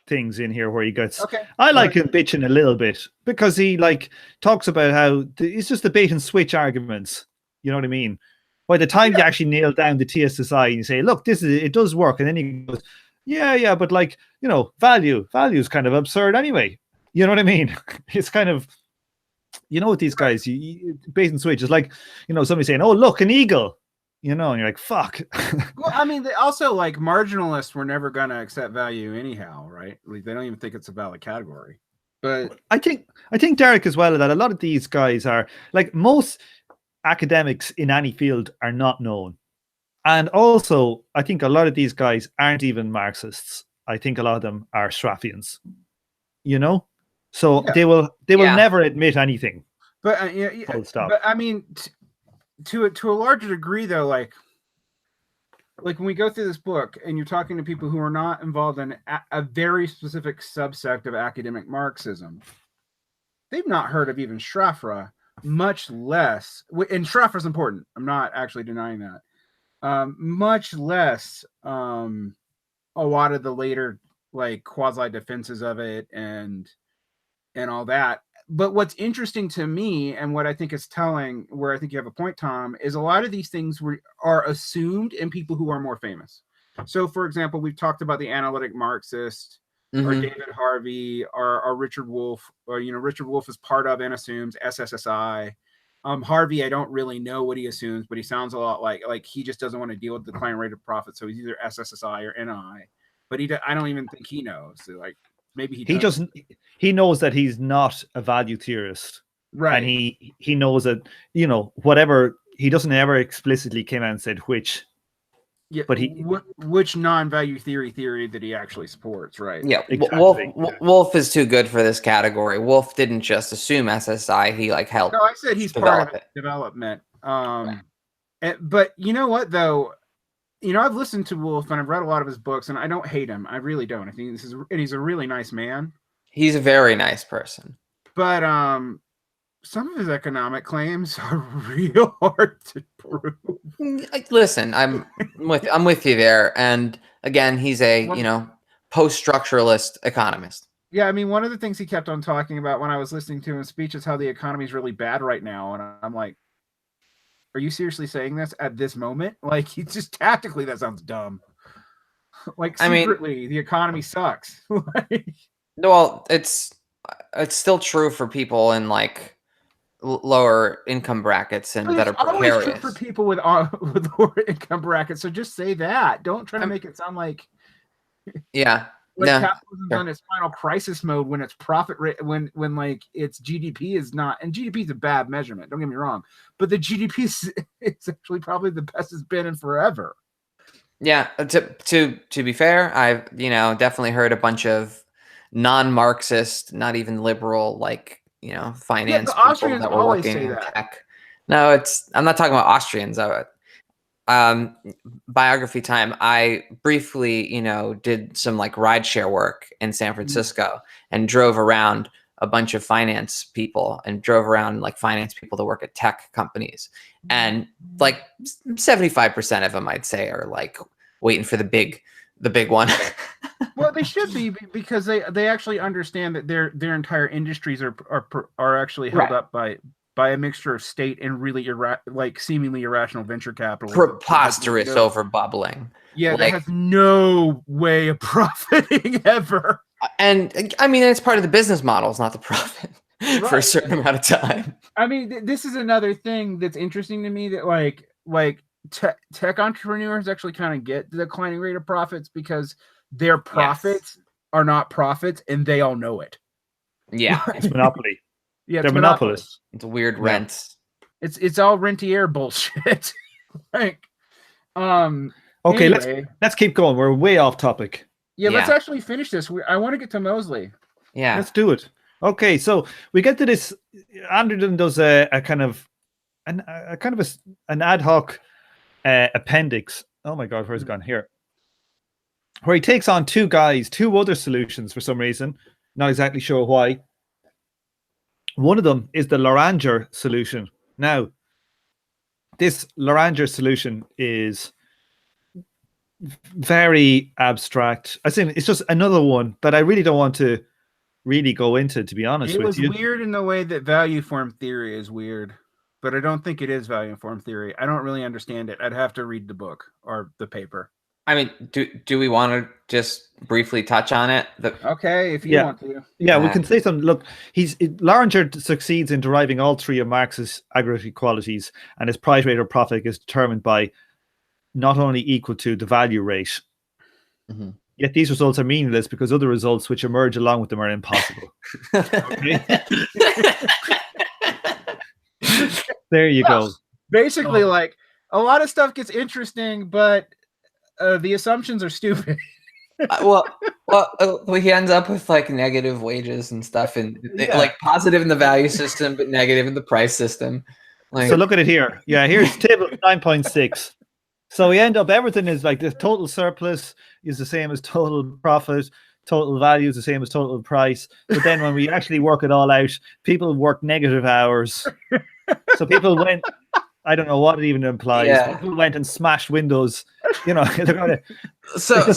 things in here where he gets. Okay. I like him bitching a little bit because he like talks about how it's just the bait and switch arguments. You know what I mean? By the time you actually nail down the TSSI and you say, "Look, it does work," and then he goes, "Yeah, but like value is kind of absurd anyway." You know what I mean? It's kind of with these guys, bait and switch. It's like somebody saying, "Oh, look, an eagle." And you're like, "Fuck." Well, I mean, they also like marginalists were never going to accept value anyhow, right? Like they don't even think it's a valid category. But I think Derek as well, that a lot of these guys are like, most academics in any field are not known, and also I think a lot of these guys aren't even Marxists. I think a lot of them are Straffians. So they will never admit anything. But Full stop. But I mean, to a larger degree, though, like when we go through this book and you're talking to people who are not involved in a very specific subsect of academic Marxism, they've not heard of even Straffra, much less. And Straffra's important. I'm not actually denying that. Much less a lot of the later like quasi defenses of it and all that. But what's interesting to me, and what I think is telling, where I think you have a point, Tom, is a lot of these things are assumed in people who are more famous. So, for example, we've talked about the analytic Marxist, or David Harvey, or Richard Wolff, or Richard Wolff is part of and assumes SSSI. Harvey, I don't really know what he assumes, but he sounds a lot like he just doesn't want to deal with the decline rate of profit, so he's either SSSI or NI. But I don't even think he knows. So, like, maybe he doesn't. He knows that he's not a value theorist, right? And he knows that whatever, he doesn't ever explicitly came out and said which. Yeah, but which non-value theory that he actually supports, right? Yeah, exactly. Wolff is too good for this category. Wolff didn't just assume SSI; he helped. No, I said he's part of development. But you know what though? I've listened to Wolff and I've read a lot of his books, and I don't hate him. I really don't. I think he's a really nice man. He's a very nice person. But some of his economic claims are real hard to prove. Listen, I'm with you there. And again, he's a post-structuralist economist. Yeah, I mean, one of the things he kept on talking about when I was listening to his speech is how the economy is really bad right now, and I'm like, are you seriously saying this at this moment? Like, he's just tactically, that sounds dumb. Like, secretly, the economy sucks. Well, it's still true for people in lower income brackets and that are precarious. It's always true for people with lower income brackets. So just say that. Don't try to make it sound like capitalism's on its final crisis mode when its profit rate, when like its GDP is not, and GDP is a bad measurement. Don't get me wrong, but the GDP is actually probably the best it's been in forever. Yeah, to be fair, I've definitely heard a bunch of non-Marxist, not even liberal, finance people that were working in tech. No, I'm not talking about Austrians. Biography time. I briefly, did some rideshare work in San Francisco and drove around a bunch of finance people and drove around finance people that work at tech companies. And 75% of them, I'd say, are waiting for the big one. Well, they should be, because they actually understand that their entire industries are actually held up by a mixture of state and really seemingly irrational venture capital. Preposterous over bubbling. Yeah, that has no way of profiting ever. And I mean, it's part of the business model. It's not the profit for a certain amount of time. I mean, this is another thing that's interesting to me, that tech entrepreneurs actually kind of get the declining rate of profits because their profits are not profits, and they all know it. Yeah, it's monopoly. Yeah, they're monopolists. It's a weird rent. It's all rentier bullshit. Okay, Anyway. let's keep going. We're way off topic. Yeah, let's Yeah. actually finish this. I want to get to Mosley. Yeah. Let's do it. Okay, so we get to this. Anderton does a kind of an ad hoc appendix. Oh my God, where's it gone? Here, where he takes on two other solutions for some reason. Not exactly sure why. One of them is the Loranger solution. Now, this Loranger solution is very abstract. I think it's just another one that I really don't want to really go into, to be honest with you. It was weird in the way that value form theory is weird, but I don't think it is value form theory. I don't really understand it. I'd have to read the book or the paper. I mean, do we want to just briefly touch on it? Okay, if you want to. Yeah, we can say something. Look, Loranger succeeds in deriving all three of Marx's aggregate equalities, and his price rate of profit is determined by not only equal to the value rate. Mm-hmm. Yet these results are meaningless because other results which emerge along with them are impossible. There you go. Basically, like a lot of stuff gets interesting, but the assumptions are stupid. well, he ends up with like negative wages and stuff, and like positive in the value system, but negative in the price system. Like, so look at it here. Yeah, here's table 9.6. So we end up, everything is like the total surplus is the same as total profit, total value is the same as total price. But then when we actually work it all out, people work negative hours. So people went, I don't know what it even implies. Yeah. People went and smashed windows. You know, they're going to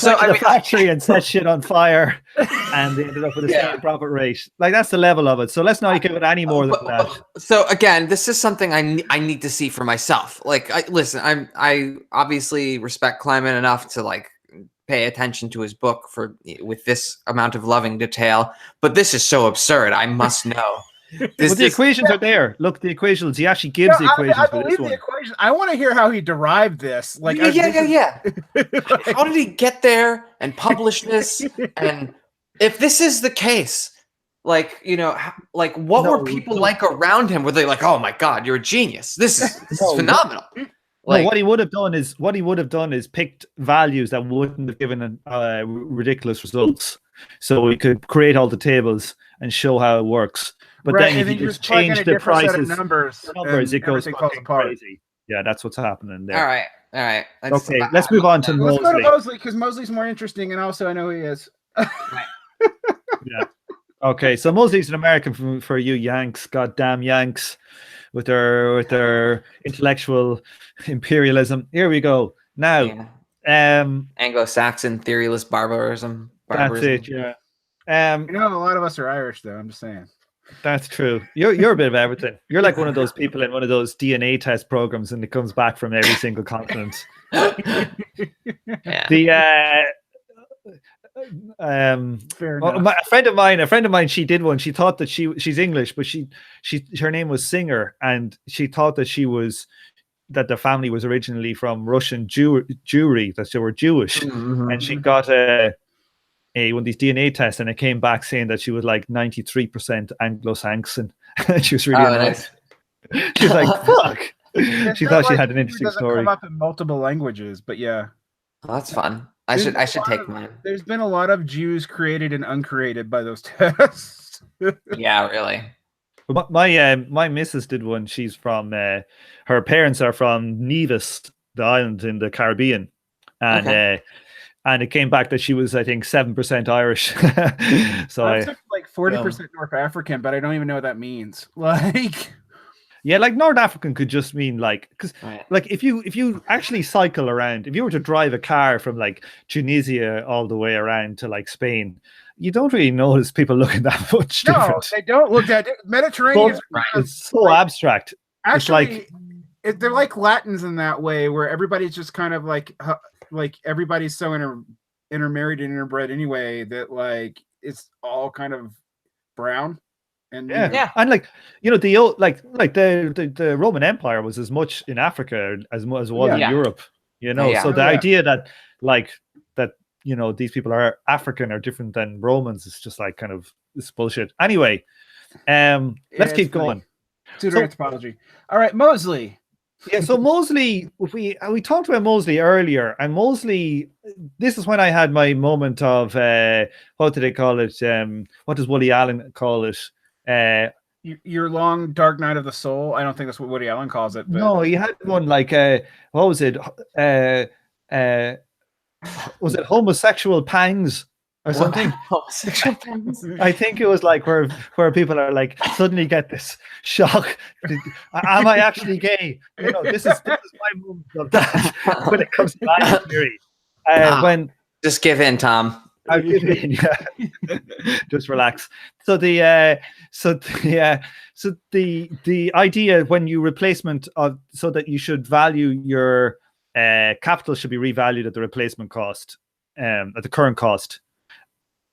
I mean, factory and set shit on fire, and they ended up with a certain profit rate. Like that's the level of it. So let's not give it any more than that. So again, this is something I need to see for myself. Like, listen, I obviously respect Clement enough to like pay attention to his book with this amount of loving detail, but this is so absurd. I must know. The equations are there. Look, the equations. He actually gives the equations. I believe the equations. I want to hear how he derived this. Like, yeah. How did he get there and publish this? And if this is the case, like, you know, like what were people like around him? Were they like, "Oh my God, you're a genius. This is phenomenal." Like, what he would have done is picked values that wouldn't have given ridiculous results, so we could create all the tables and show how it works. But then if you just change the prices, numbers, it goes fucking crazy. Yeah, that's what's happening there. All right. Okay, let's move on to Mosley. Let's go to Mosley because Mosley's more interesting, and also I know who he is. Yeah. Okay, so Mosley's an American for you Yanks, goddamn Yanks, with their intellectual imperialism. Here we go. Now, Anglo-Saxon theoryless barbarism. That's it. Yeah. You know, a lot of us are Irish, though. I'm just saying. That's true. You're a bit of everything. You're like one of those people in one of those DNA test programs, and it comes back from every single continent. A friend of mine, she did one. She thought that she's English, but her name was Singer, and she thought that the family was originally from Russian Jewry, that they were Jewish, and she got one of these DNA tests, and it came back saying that she was like 93% Anglo-Saxon. She was really nice. She was like, "Fuck." She thought she had an interesting story. Come up in multiple languages, but yeah, that's fun. I should take mine. There's been a lot of Jews created and uncreated by those tests. Yeah, really. My missus did one. She's from her parents are from Nevis, the island in the Caribbean, and and it came back that she was, I think, 7% Irish. So I like 40% North African, but I don't even know what that means. Like, yeah, like North African could just mean like, because like if you actually cycle around, if you were to drive a car from like Tunisia all the way around to like Spain, you don't really notice people looking that much different. No, they don't look that Mediterranean. It's so abstract. Actually, they're like Latins in that way, where everybody's just kind of like everybody's so intermarried and interbred anyway that like it's all kind of brown. And and like, you know, the old the Roman Empire was as much in Africa as it was in Europe, you know. So the idea that you know these people are African or different than Romans is just like kind of it's bullshit. Anyway, let's keep going. Pseudo-anthropology. All right, Mosley. Yeah, so Mosley, we talked about Mosley earlier, and Mosley, this is when I had my moment of what do they call it? What does Woody Allen call it? Your long dark night of the soul. I don't think that's what Woody Allen calls it. But No, he had one like what was it? Was it homosexual pangs or something? Homosexual pangs? I think it was like where people are like suddenly get this shock. Am I actually gay? This is my moment of that when it comes to value theory. When just give in, Tom. I'll give in, yeah. Just relax. So the idea when you replacement of so that you should value your capital should be revalued at the replacement cost, at the current cost.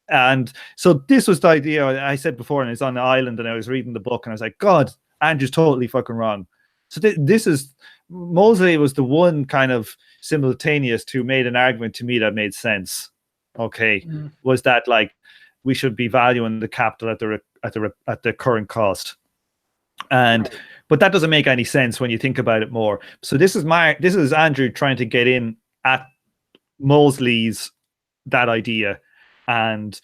And so this was the idea I said before, and I was on the island and I was reading the book and I was like, God, Andrew's totally fucking wrong. So this is Mosley was the one kind of simultaneous who made an argument to me that made sense. Okay, was that like we should be valuing the capital at the current cost, and but that doesn't make any sense when you think about it more. So this is Andrew trying to get in at Mosley's that idea and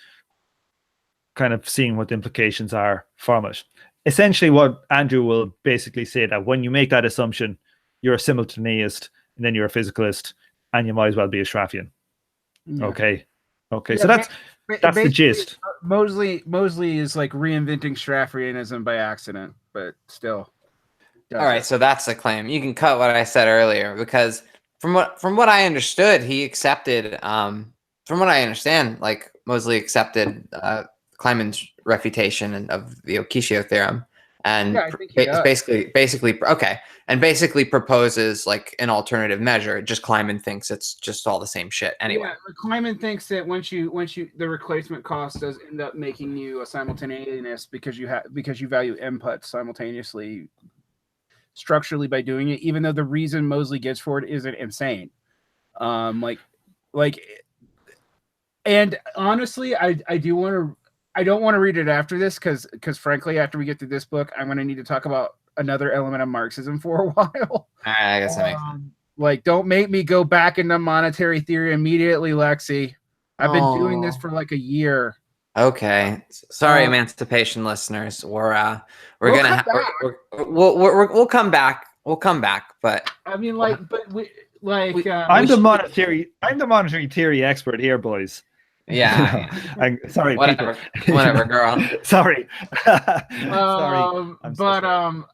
kind of seeing what the implications are from it. Essentially, what Andrew will basically say that when you make that assumption, you're a simultaneist and then you're a physicalist, and you might as well be a Schraffian. Yeah. Okay, yeah, so that's the gist. Mosley is like reinventing Schraffianism by accident, but still. All right, so that's the claim. You can cut what I said earlier because from what I understood, he accepted. From what I understand, like Mosley accepted Kleinman's refutation of the Okishio theorem, and basically okay, and basically proposes like an alternative measure. Just Kleinman thinks it's just all the same shit anyway. Yeah, Kleinman thinks that once the replacement cost does end up making you a simultaneous because you value inputs simultaneously structurally by doing it, even though the reason Mosley gives for it isn't insane. And honestly, I don't want to read it after this because frankly, after we get through this book, I'm going to need to talk about another element of Marxism for a while. I guess that makes sense. Like, don't make me go back into monetary theory immediately, Lexi. I've been doing this for like a year. Okay, sorry, emancipation listeners. We'll come back. We'll come back, but I mean, I'm the monetary theory expert here, boys. Yeah. Sorry, whatever, girl. Sorry. Sorry.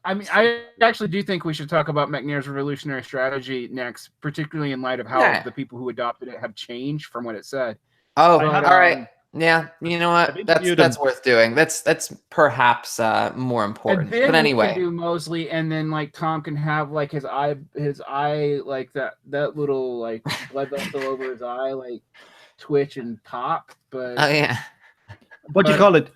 I mean, I actually do think we should talk about McNair's revolutionary strategy next, particularly in light of how the people who adopted it have changed from what it said. Oh, all right. Yeah, you know what? That's worth doing. That's perhaps more important. But anyway, we can do Mosley, and then like Tom can have like his eye like that little like blood vessel over his eye like twitch and pop. But oh yeah, what do you call it?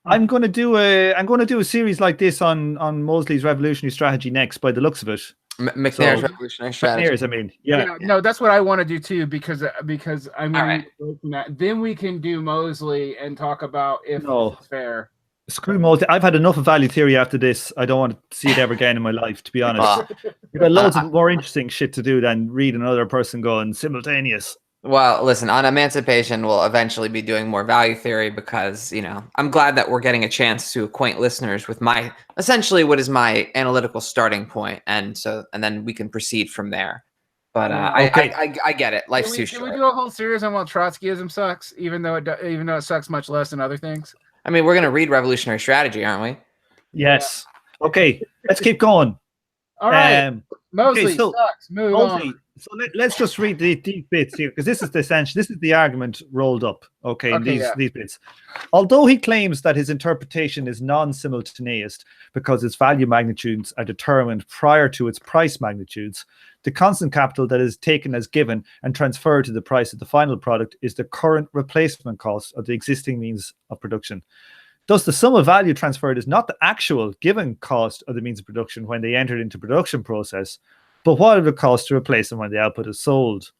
I'm going to do a series like this on Mosley's revolutionary strategy next. By the looks of it. McNair's revolutionary strategy. McNair's, I mean, yeah. No, that's what I want to do too, because I'm going to that. Then we can do Mosley and talk about if it's fair. Screw Mosley. I've had enough of value theory after this. I don't want to see it ever again in my life, to be honest. You've got loads of more interesting shit to do than read another person going simultaneous. Well, listen, on emancipation, we'll eventually be doing more value theory because, I'm glad that we're getting a chance to acquaint listeners with essentially what is my analytical starting point. And then we can proceed from there. But I get it. Life's too short. Can we do a whole series on why Trotskyism sucks, even though it sucks much less than other things? I mean, we're going to read revolutionary strategy, aren't we? Yes. Yeah. Okay, let's keep going. All right. Mosley sucks. Move on. So let's just read these bits here, because this is the argument rolled up. These bits. Although he claims that his interpretation is non-simultaneous because its value magnitudes are determined prior to its price magnitudes, the constant capital that is taken as given and transferred to the price of the final product is the current replacement cost of the existing means of production. Thus, the sum of value transferred is not the actual given cost of the means of production when they entered into production process, but what it would cost to replace them when the output is sold.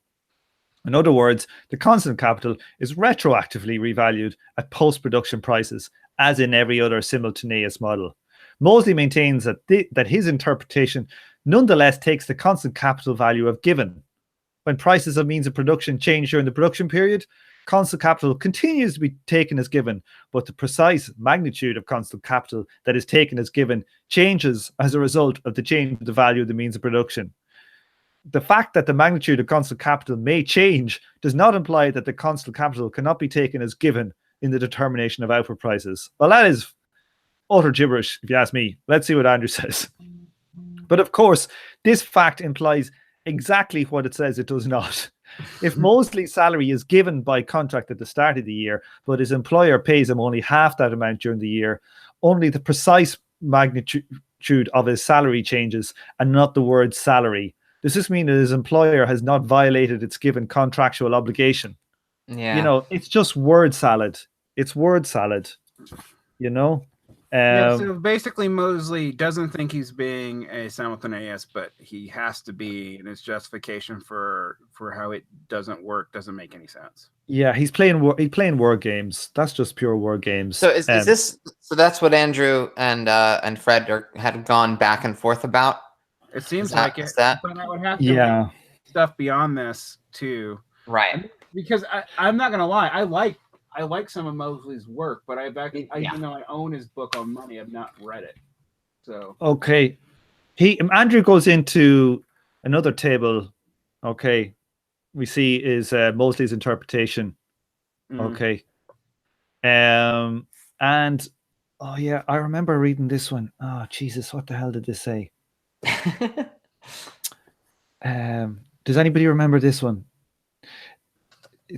In other words, the constant capital is retroactively revalued at post-production prices, as in every other simultaneous model. Moseley maintains that his interpretation nonetheless takes the constant capital value of given. When prices of means of production change during the production period, constant capital continues to be taken as given, but the precise magnitude of constant capital that is taken as given changes as a result of the change of the value of the means of production. The fact that the magnitude of constant capital may change does not imply that the constant capital cannot be taken as given in the determination of output prices. Well, that is utter gibberish, if you ask me. Let's see what Andrew says. But of course, this fact implies exactly what it says it does not. If Moseley's salary is given by contract at the start of the year, but his employer pays him only half that amount during the year, only the precise magnitude of his salary changes and not the word salary. Does this mean that his employer has not violated its given contractual obligation? Yeah. You know, it's just word salad. It's word salad, you know? Yeah, so basically Moseley doesn't think he's being a simultaneous, but he has to be, and his justification for how it doesn't work doesn't make any sense. Yeah, he's playing word games. That's just pure word games. So is this, so that's what Andrew and Fred had gone back and forth about? It seems like it. But I would have to read stuff beyond this too. Right. Because I'm not gonna lie, I like some of Moseley's work, but even though I own his book on money, I've not read it. So okay, Andrew goes into another table. Okay, we see is Moseley's interpretation. Okay, and oh yeah, I remember reading this one. Oh Jesus, what the hell did this say? Does anybody remember this one?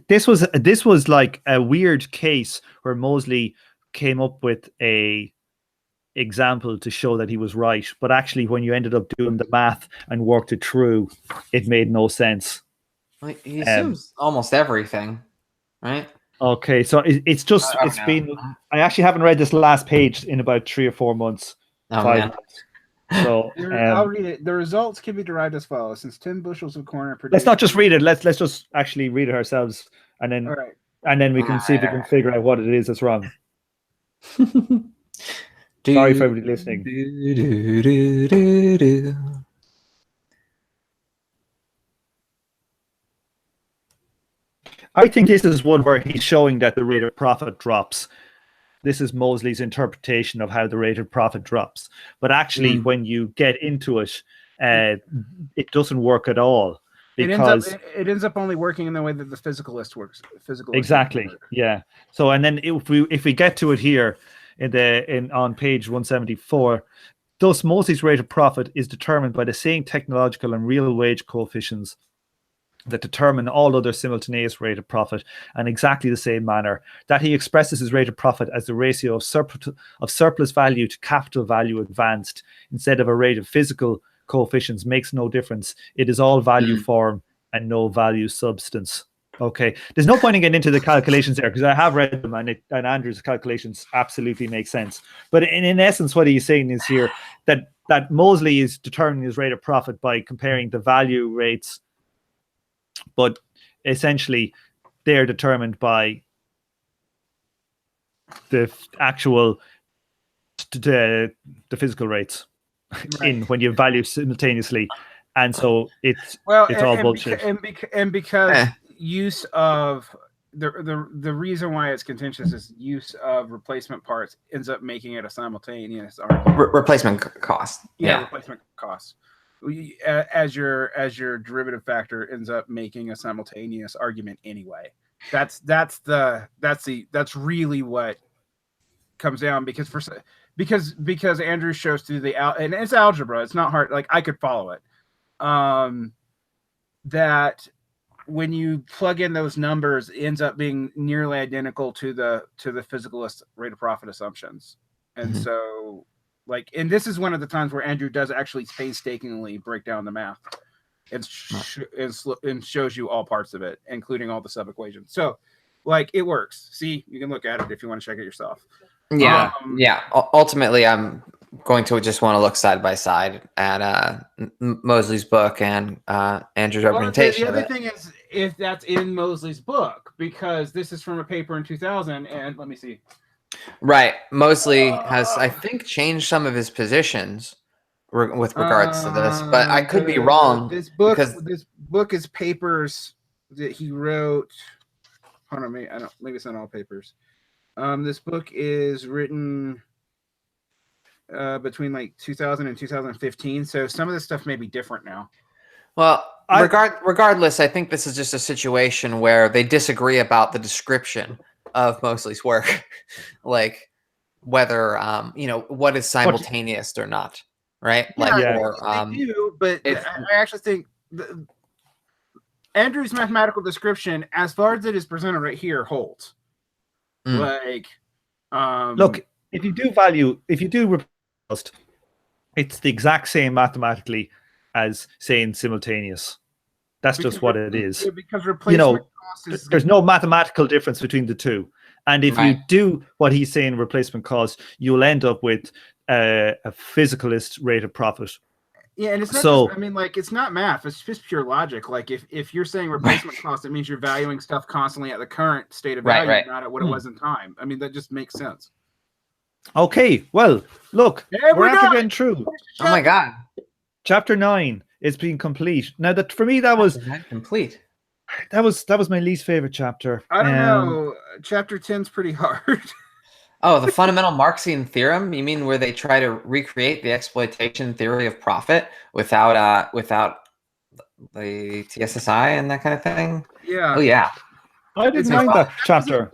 This was like a weird case where Moseley came up with a example to show that he was right, but actually when you ended up doing the math and worked it through, it made no sense. Well, he assumes almost everything, right? Okay, so it's just been. I actually haven't read this last page in about 3 or 4 months. 5 months. So I'll read it. The results can be derived as follows: since 10 bushels of corn are produced. Let's not just read it. Let's just actually read it ourselves, and then we can see if we can figure out what it is that's wrong. Sorry for everybody listening. I think this is one where he's showing that the rate of profit drops. This is Moseley's interpretation of how the rate of profit drops. But actually, when you get into it, it doesn't work at all. Because it ends up only working in the way that the physicalist works. Exactly. Yeah. So, and then if we get to it here on page 174, thus Moseley's rate of profit is determined by the same technological and real wage coefficients that determine all other simultaneous rate of profit in exactly the same manner, that he expresses his rate of profit as the ratio of surplus value to capital value advanced instead of a rate of physical coefficients makes no difference. It is all value form and no value substance. Okay, there's no point in getting into the calculations there because I have read them and Andrew's calculations absolutely make sense. But in essence, what he's saying is here that Moseley is determining his rate of profit by comparing the value rates, but essentially they're determined by the actual the physical rates in when you value simultaneously, and so it's all bullshit. And because use of the reason why it's contentious is use of replacement parts ends up making it a simultaneous argument. Replacement cost. Yeah, replacement cost. As your derivative factor ends up making a simultaneous argument anyway. That's really what comes down because Andrew shows through and it's algebra. It's not hard. Like I could follow it. That when you plug in those numbers, it ends up being nearly identical to the physicalist rate of profit assumptions, and so. And this is one of the times where Andrew does actually painstakingly break down the math and shows you all parts of it, including all the sub equations. So, it works. See, you can look at it if you want to check it yourself. Yeah, Ultimately, I'm going to just want to look side by side at Moseley's book and Andrew's representation. The other thing is if that's in Moseley's book, because this is from a paper in 2000, and let me see. Right. Mosley has, I think, changed some of his positions with regards to this, but I could be wrong. This book because is papers that he wrote. Hold on, maybe it's not all papers. This book is written between like 2000 and 2015, so some of this stuff may be different now. Well, regardless, I think this is just a situation where they disagree about the description of Mosley's work, like whether what is simultaneous or not, right? They do, but I actually think Andrew's mathematical description, as far as it is presented right here, holds. Like, look, if you do replace, it's the exact same mathematically as saying simultaneous. That's just what it is. Because replacement cost is, there's no mathematical difference between the two. And if you do what he's saying, replacement cost, you'll end up with a physicalist rate of profit. Yeah, and it's not it's not math. It's just pure logic. Like if you're saying replacement cost, it means you're valuing stuff constantly at the current state of value, not at what it was in time. I mean, that just makes sense. Okay, well, look, we're after getting through. Oh my God. Chapter 9 is being complete. Now, that for me, that was complete. That was my least favorite chapter. I don't know. Chapter 10's pretty hard. Oh, the fundamental Marxian theorem? You mean where they try to recreate the exploitation theory of profit without the TSSI and that kind of thing? Yeah. Oh yeah. I didn't mind that chapter.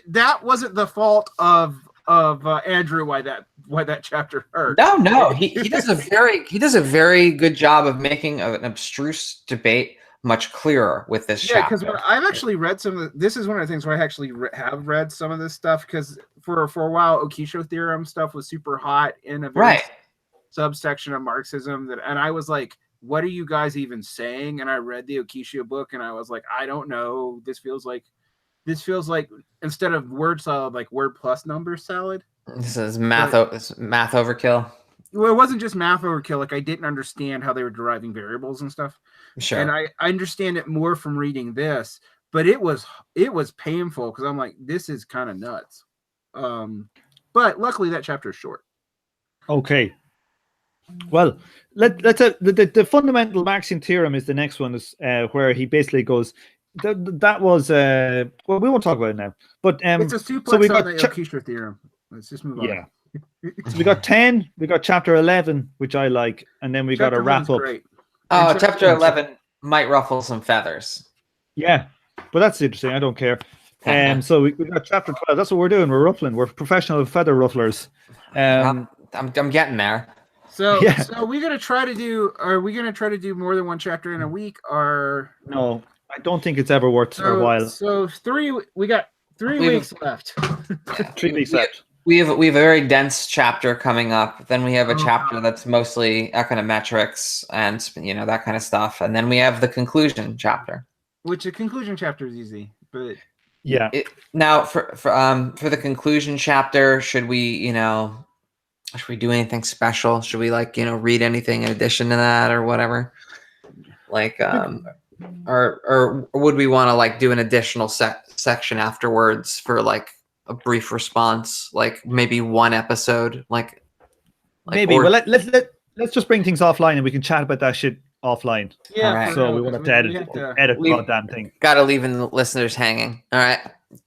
That wasn't the fault of Andrew why that chapter hurt. No. He does a very good job of making an abstruse debate much clearer with this chapter. Because I've actually read some of this is one of the things where I actually have read some of this stuff, because for a while Okisho theorem stuff was super hot in a subsection of Marxism, and I was like, what are you guys even saying? And I read the Okisho book and I was like, I don't know. This feels like instead of word salad, like word plus number salad. This is math overkill. Well, it wasn't just math overkill. Like, I didn't understand how they were deriving variables and stuff. Sure. And I understand it more from reading this, but it was painful because I'm like, this is kind of nuts. But luckily that chapter is short. Okay. Well, let's the fundamental Marxian theorem is the next one, is where he basically goes. That was well, we won't talk about it now. But it's a suplex on the Okisho theorem. Let's just move on. Yeah. So we got 10, we got chapter 11, which I like, and then we got a wrap up. Great. Oh, chapter 11 might ruffle some feathers. Yeah, but that's interesting. I don't care. So we got chapter 12. That's what we're doing. We're ruffling. We're professional feather rufflers. I'm getting there. So are we gonna try to do more than one chapter in a week, or no? I don't think it's ever worth our while. So we got 3 weeks left. 3 weeks left. We have a very dense chapter coming up. Then we have a chapter that's mostly econometrics and that kind of stuff. And then we have the conclusion chapter. Which the conclusion chapter is easy, but yeah. Now for the conclusion chapter, should we do anything special? Should we read anything in addition to that or whatever? Or would we want to do an additional section afterwards for a brief response, maybe one episode, maybe. Well, let's just bring things offline and we can chat about that shit offline. Yeah. Right. So we won't have to edit the goddamn thing. Got to leave the listeners hanging. All right.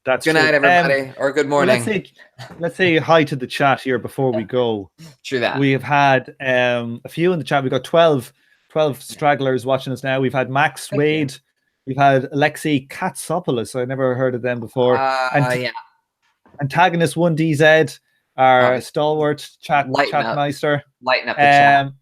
That's good night, everybody, or good morning. Well, let's say hi to the chat here before we go. True that. We have had a few in the chat. We've got 12 stragglers watching us now. We've had Max Wade. We've had Alexei Katsopoulos. I never heard of them before. Antagonist 1DZ, our stalwart chatmeister. Lighten up the chat.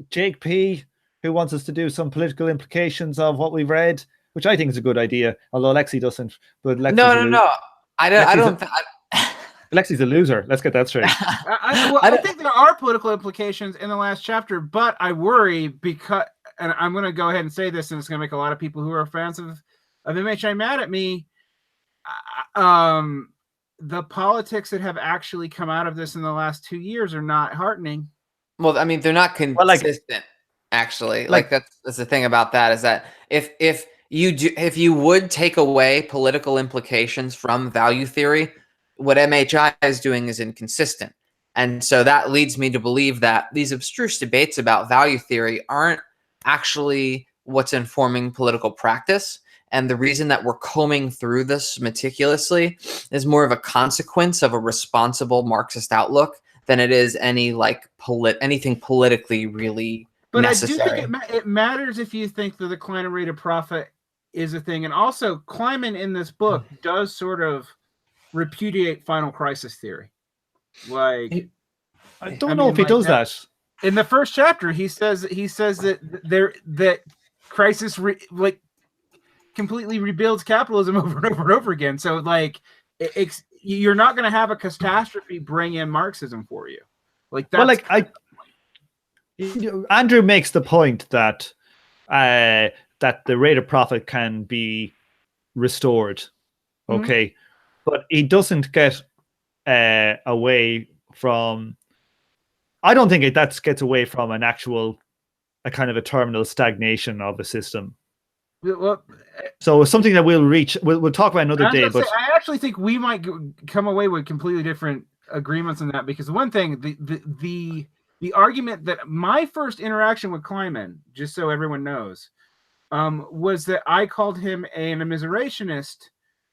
Jake P, who wants us to do some political implications of what we've read, which I think is a good idea, although Alexei doesn't. But No. I don't. Alexei's a loser. Let's get that straight. I think there are political implications in the last chapter, but I worry because, and I'm going to go ahead and say this, and it's going to make a lot of people who are fans of MHI mad at me. The politics that have actually come out of this in the last 2 years are not heartening. Well, I mean, they're not consistent. Actually, that's the thing about that, is that if you would take away political implications from value theory, what MHI is doing is inconsistent. And so that leads me to believe that these abstruse debates about value theory aren't actually what's informing political practice. And the reason that we're combing through this meticulously is more of a consequence of a responsible Marxist outlook than it is any like anything politically really necessary. I do think it matters if you think the declining rate of profit is a thing. And also, Kleiman in this book does sort of repudiate final crisis theory. Like, I don't know if he does that. In the first chapter, he says that crisis completely rebuilds capitalism over and over and over again. So like, you're not going to have a catastrophe bring in Marxism for you. Like, that's Andrew makes the point that that the rate of profit can be restored, okay, but he doesn't get away from. I don't think that gets away from a kind of a terminal stagnation of a system. Well, so it's something that we'll talk about another day. But I actually think we might come away with completely different agreements on that, because one thing, the argument that my first interaction with Kleiman, just so everyone knows, was that I called him an immiserationist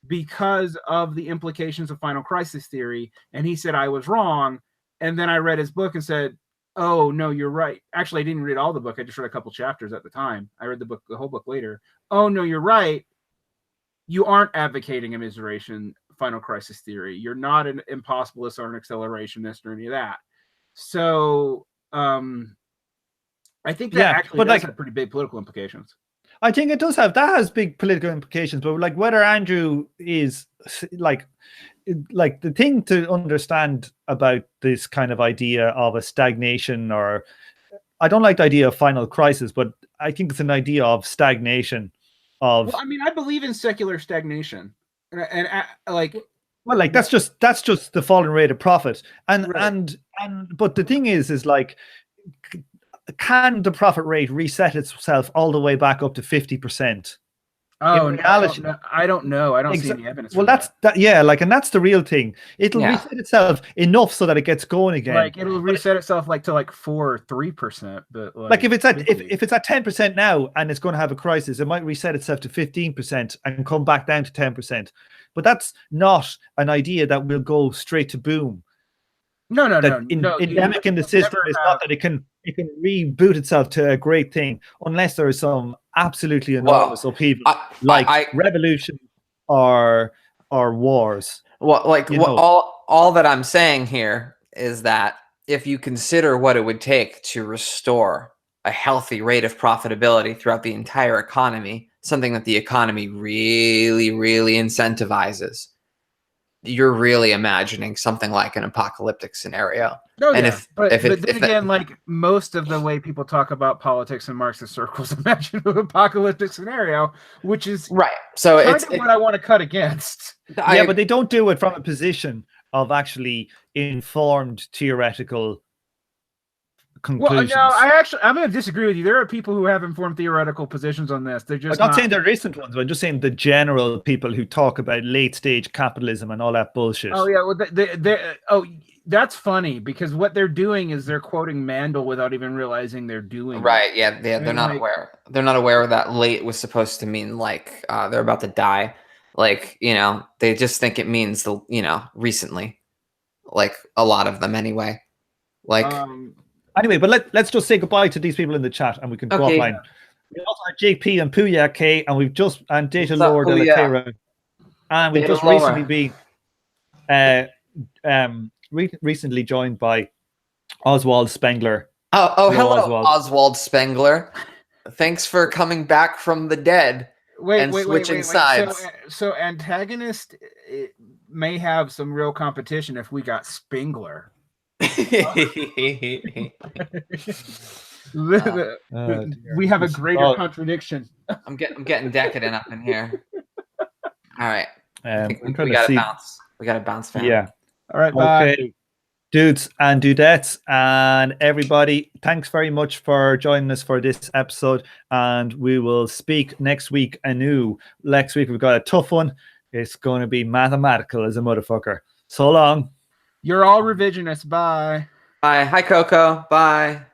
because of the implications of final crisis theory, and he said I was wrong. And then I read his book and said, "Oh no, you're right." Actually, I didn't read all the book. I just read a couple chapters at the time. I read the whole book later. "Oh no, you're right. You aren't advocating immiseration final crisis theory. You're not an impossibilist or an accelerationist or any of that." So I think that actually does have pretty big political implications. I think it does have. That has big political implications. But like whether Andrew is like the thing to understand about this kind of idea of a stagnation, or I don't like the idea of final crisis, but I think it's an idea of stagnation. Well, I mean, I believe in secular stagnation, and that's just the falling rate of profit, and but the thing is like, can the profit rate reset itself all the way back up to 50%? Oh, I don't know. I don't see any evidence. Well, that's that. Yeah, like, and that's the real thing. It'll reset itself enough so that it gets going again. Like, it'll reset itself to 4 or 3%. But like if it's at if it's at 10% now and it's going to have a crisis, it might reset itself to 15% and come back down to 10%. But that's not an idea that will go straight to boom. No. Endemic in the system is not that it can reboot itself to a great thing unless there is some absolutely enormous upheaval, like revolution or wars. Well, all that I'm saying here is that if you consider what it would take to restore a healthy rate of profitability throughout the entire economy, something that the economy really, really incentivizes, you're really imagining something like an apocalyptic scenario. Oh, and yeah. But then again, like most of the way people talk about politics in Marxist circles, imagine an apocalyptic scenario, which is right. So it's what I want to cut against. But they don't do it from a position of actually informed theoretical conclusions. Well, no, I'm going to disagree with you. There are people who have informed theoretical positions on this. They're just I'm not saying they're recent ones, but I'm just saying the general people who talk about late stage capitalism and all that bullshit. Oh yeah, well, that's funny because what they're doing is they're quoting Mandel without even realizing they're doing right. Yeah, they're not aware. They're not aware that late was supposed to mean like they're about to die. Like, they just think it means recently. Like a lot of them anyway. Like anyway, but let's just say goodbye to these people in the chat and we can go offline. Yeah. We also have JP and Puya K, and we've just Data Lower de la Terra, and we've just recently been recently joined by Oswald Spengler. Oh, hello, Oswald Spengler. Thanks for coming back from the dead. Switching sides. So antagonist may have some real competition if we got Spengler. We have a greater contradiction. I'm getting decadent up in here. All right. We gotta bounce. We gotta bounce fast. Yeah. All right. Bye. Okay. Dudes and dudettes and everybody, thanks very much for joining us for this episode, and we will speak next week anew. Next week we've got a tough one. It's going to be mathematical as a motherfucker. So long. You're all revisionists. Bye. Bye. Hi, Coco. Bye.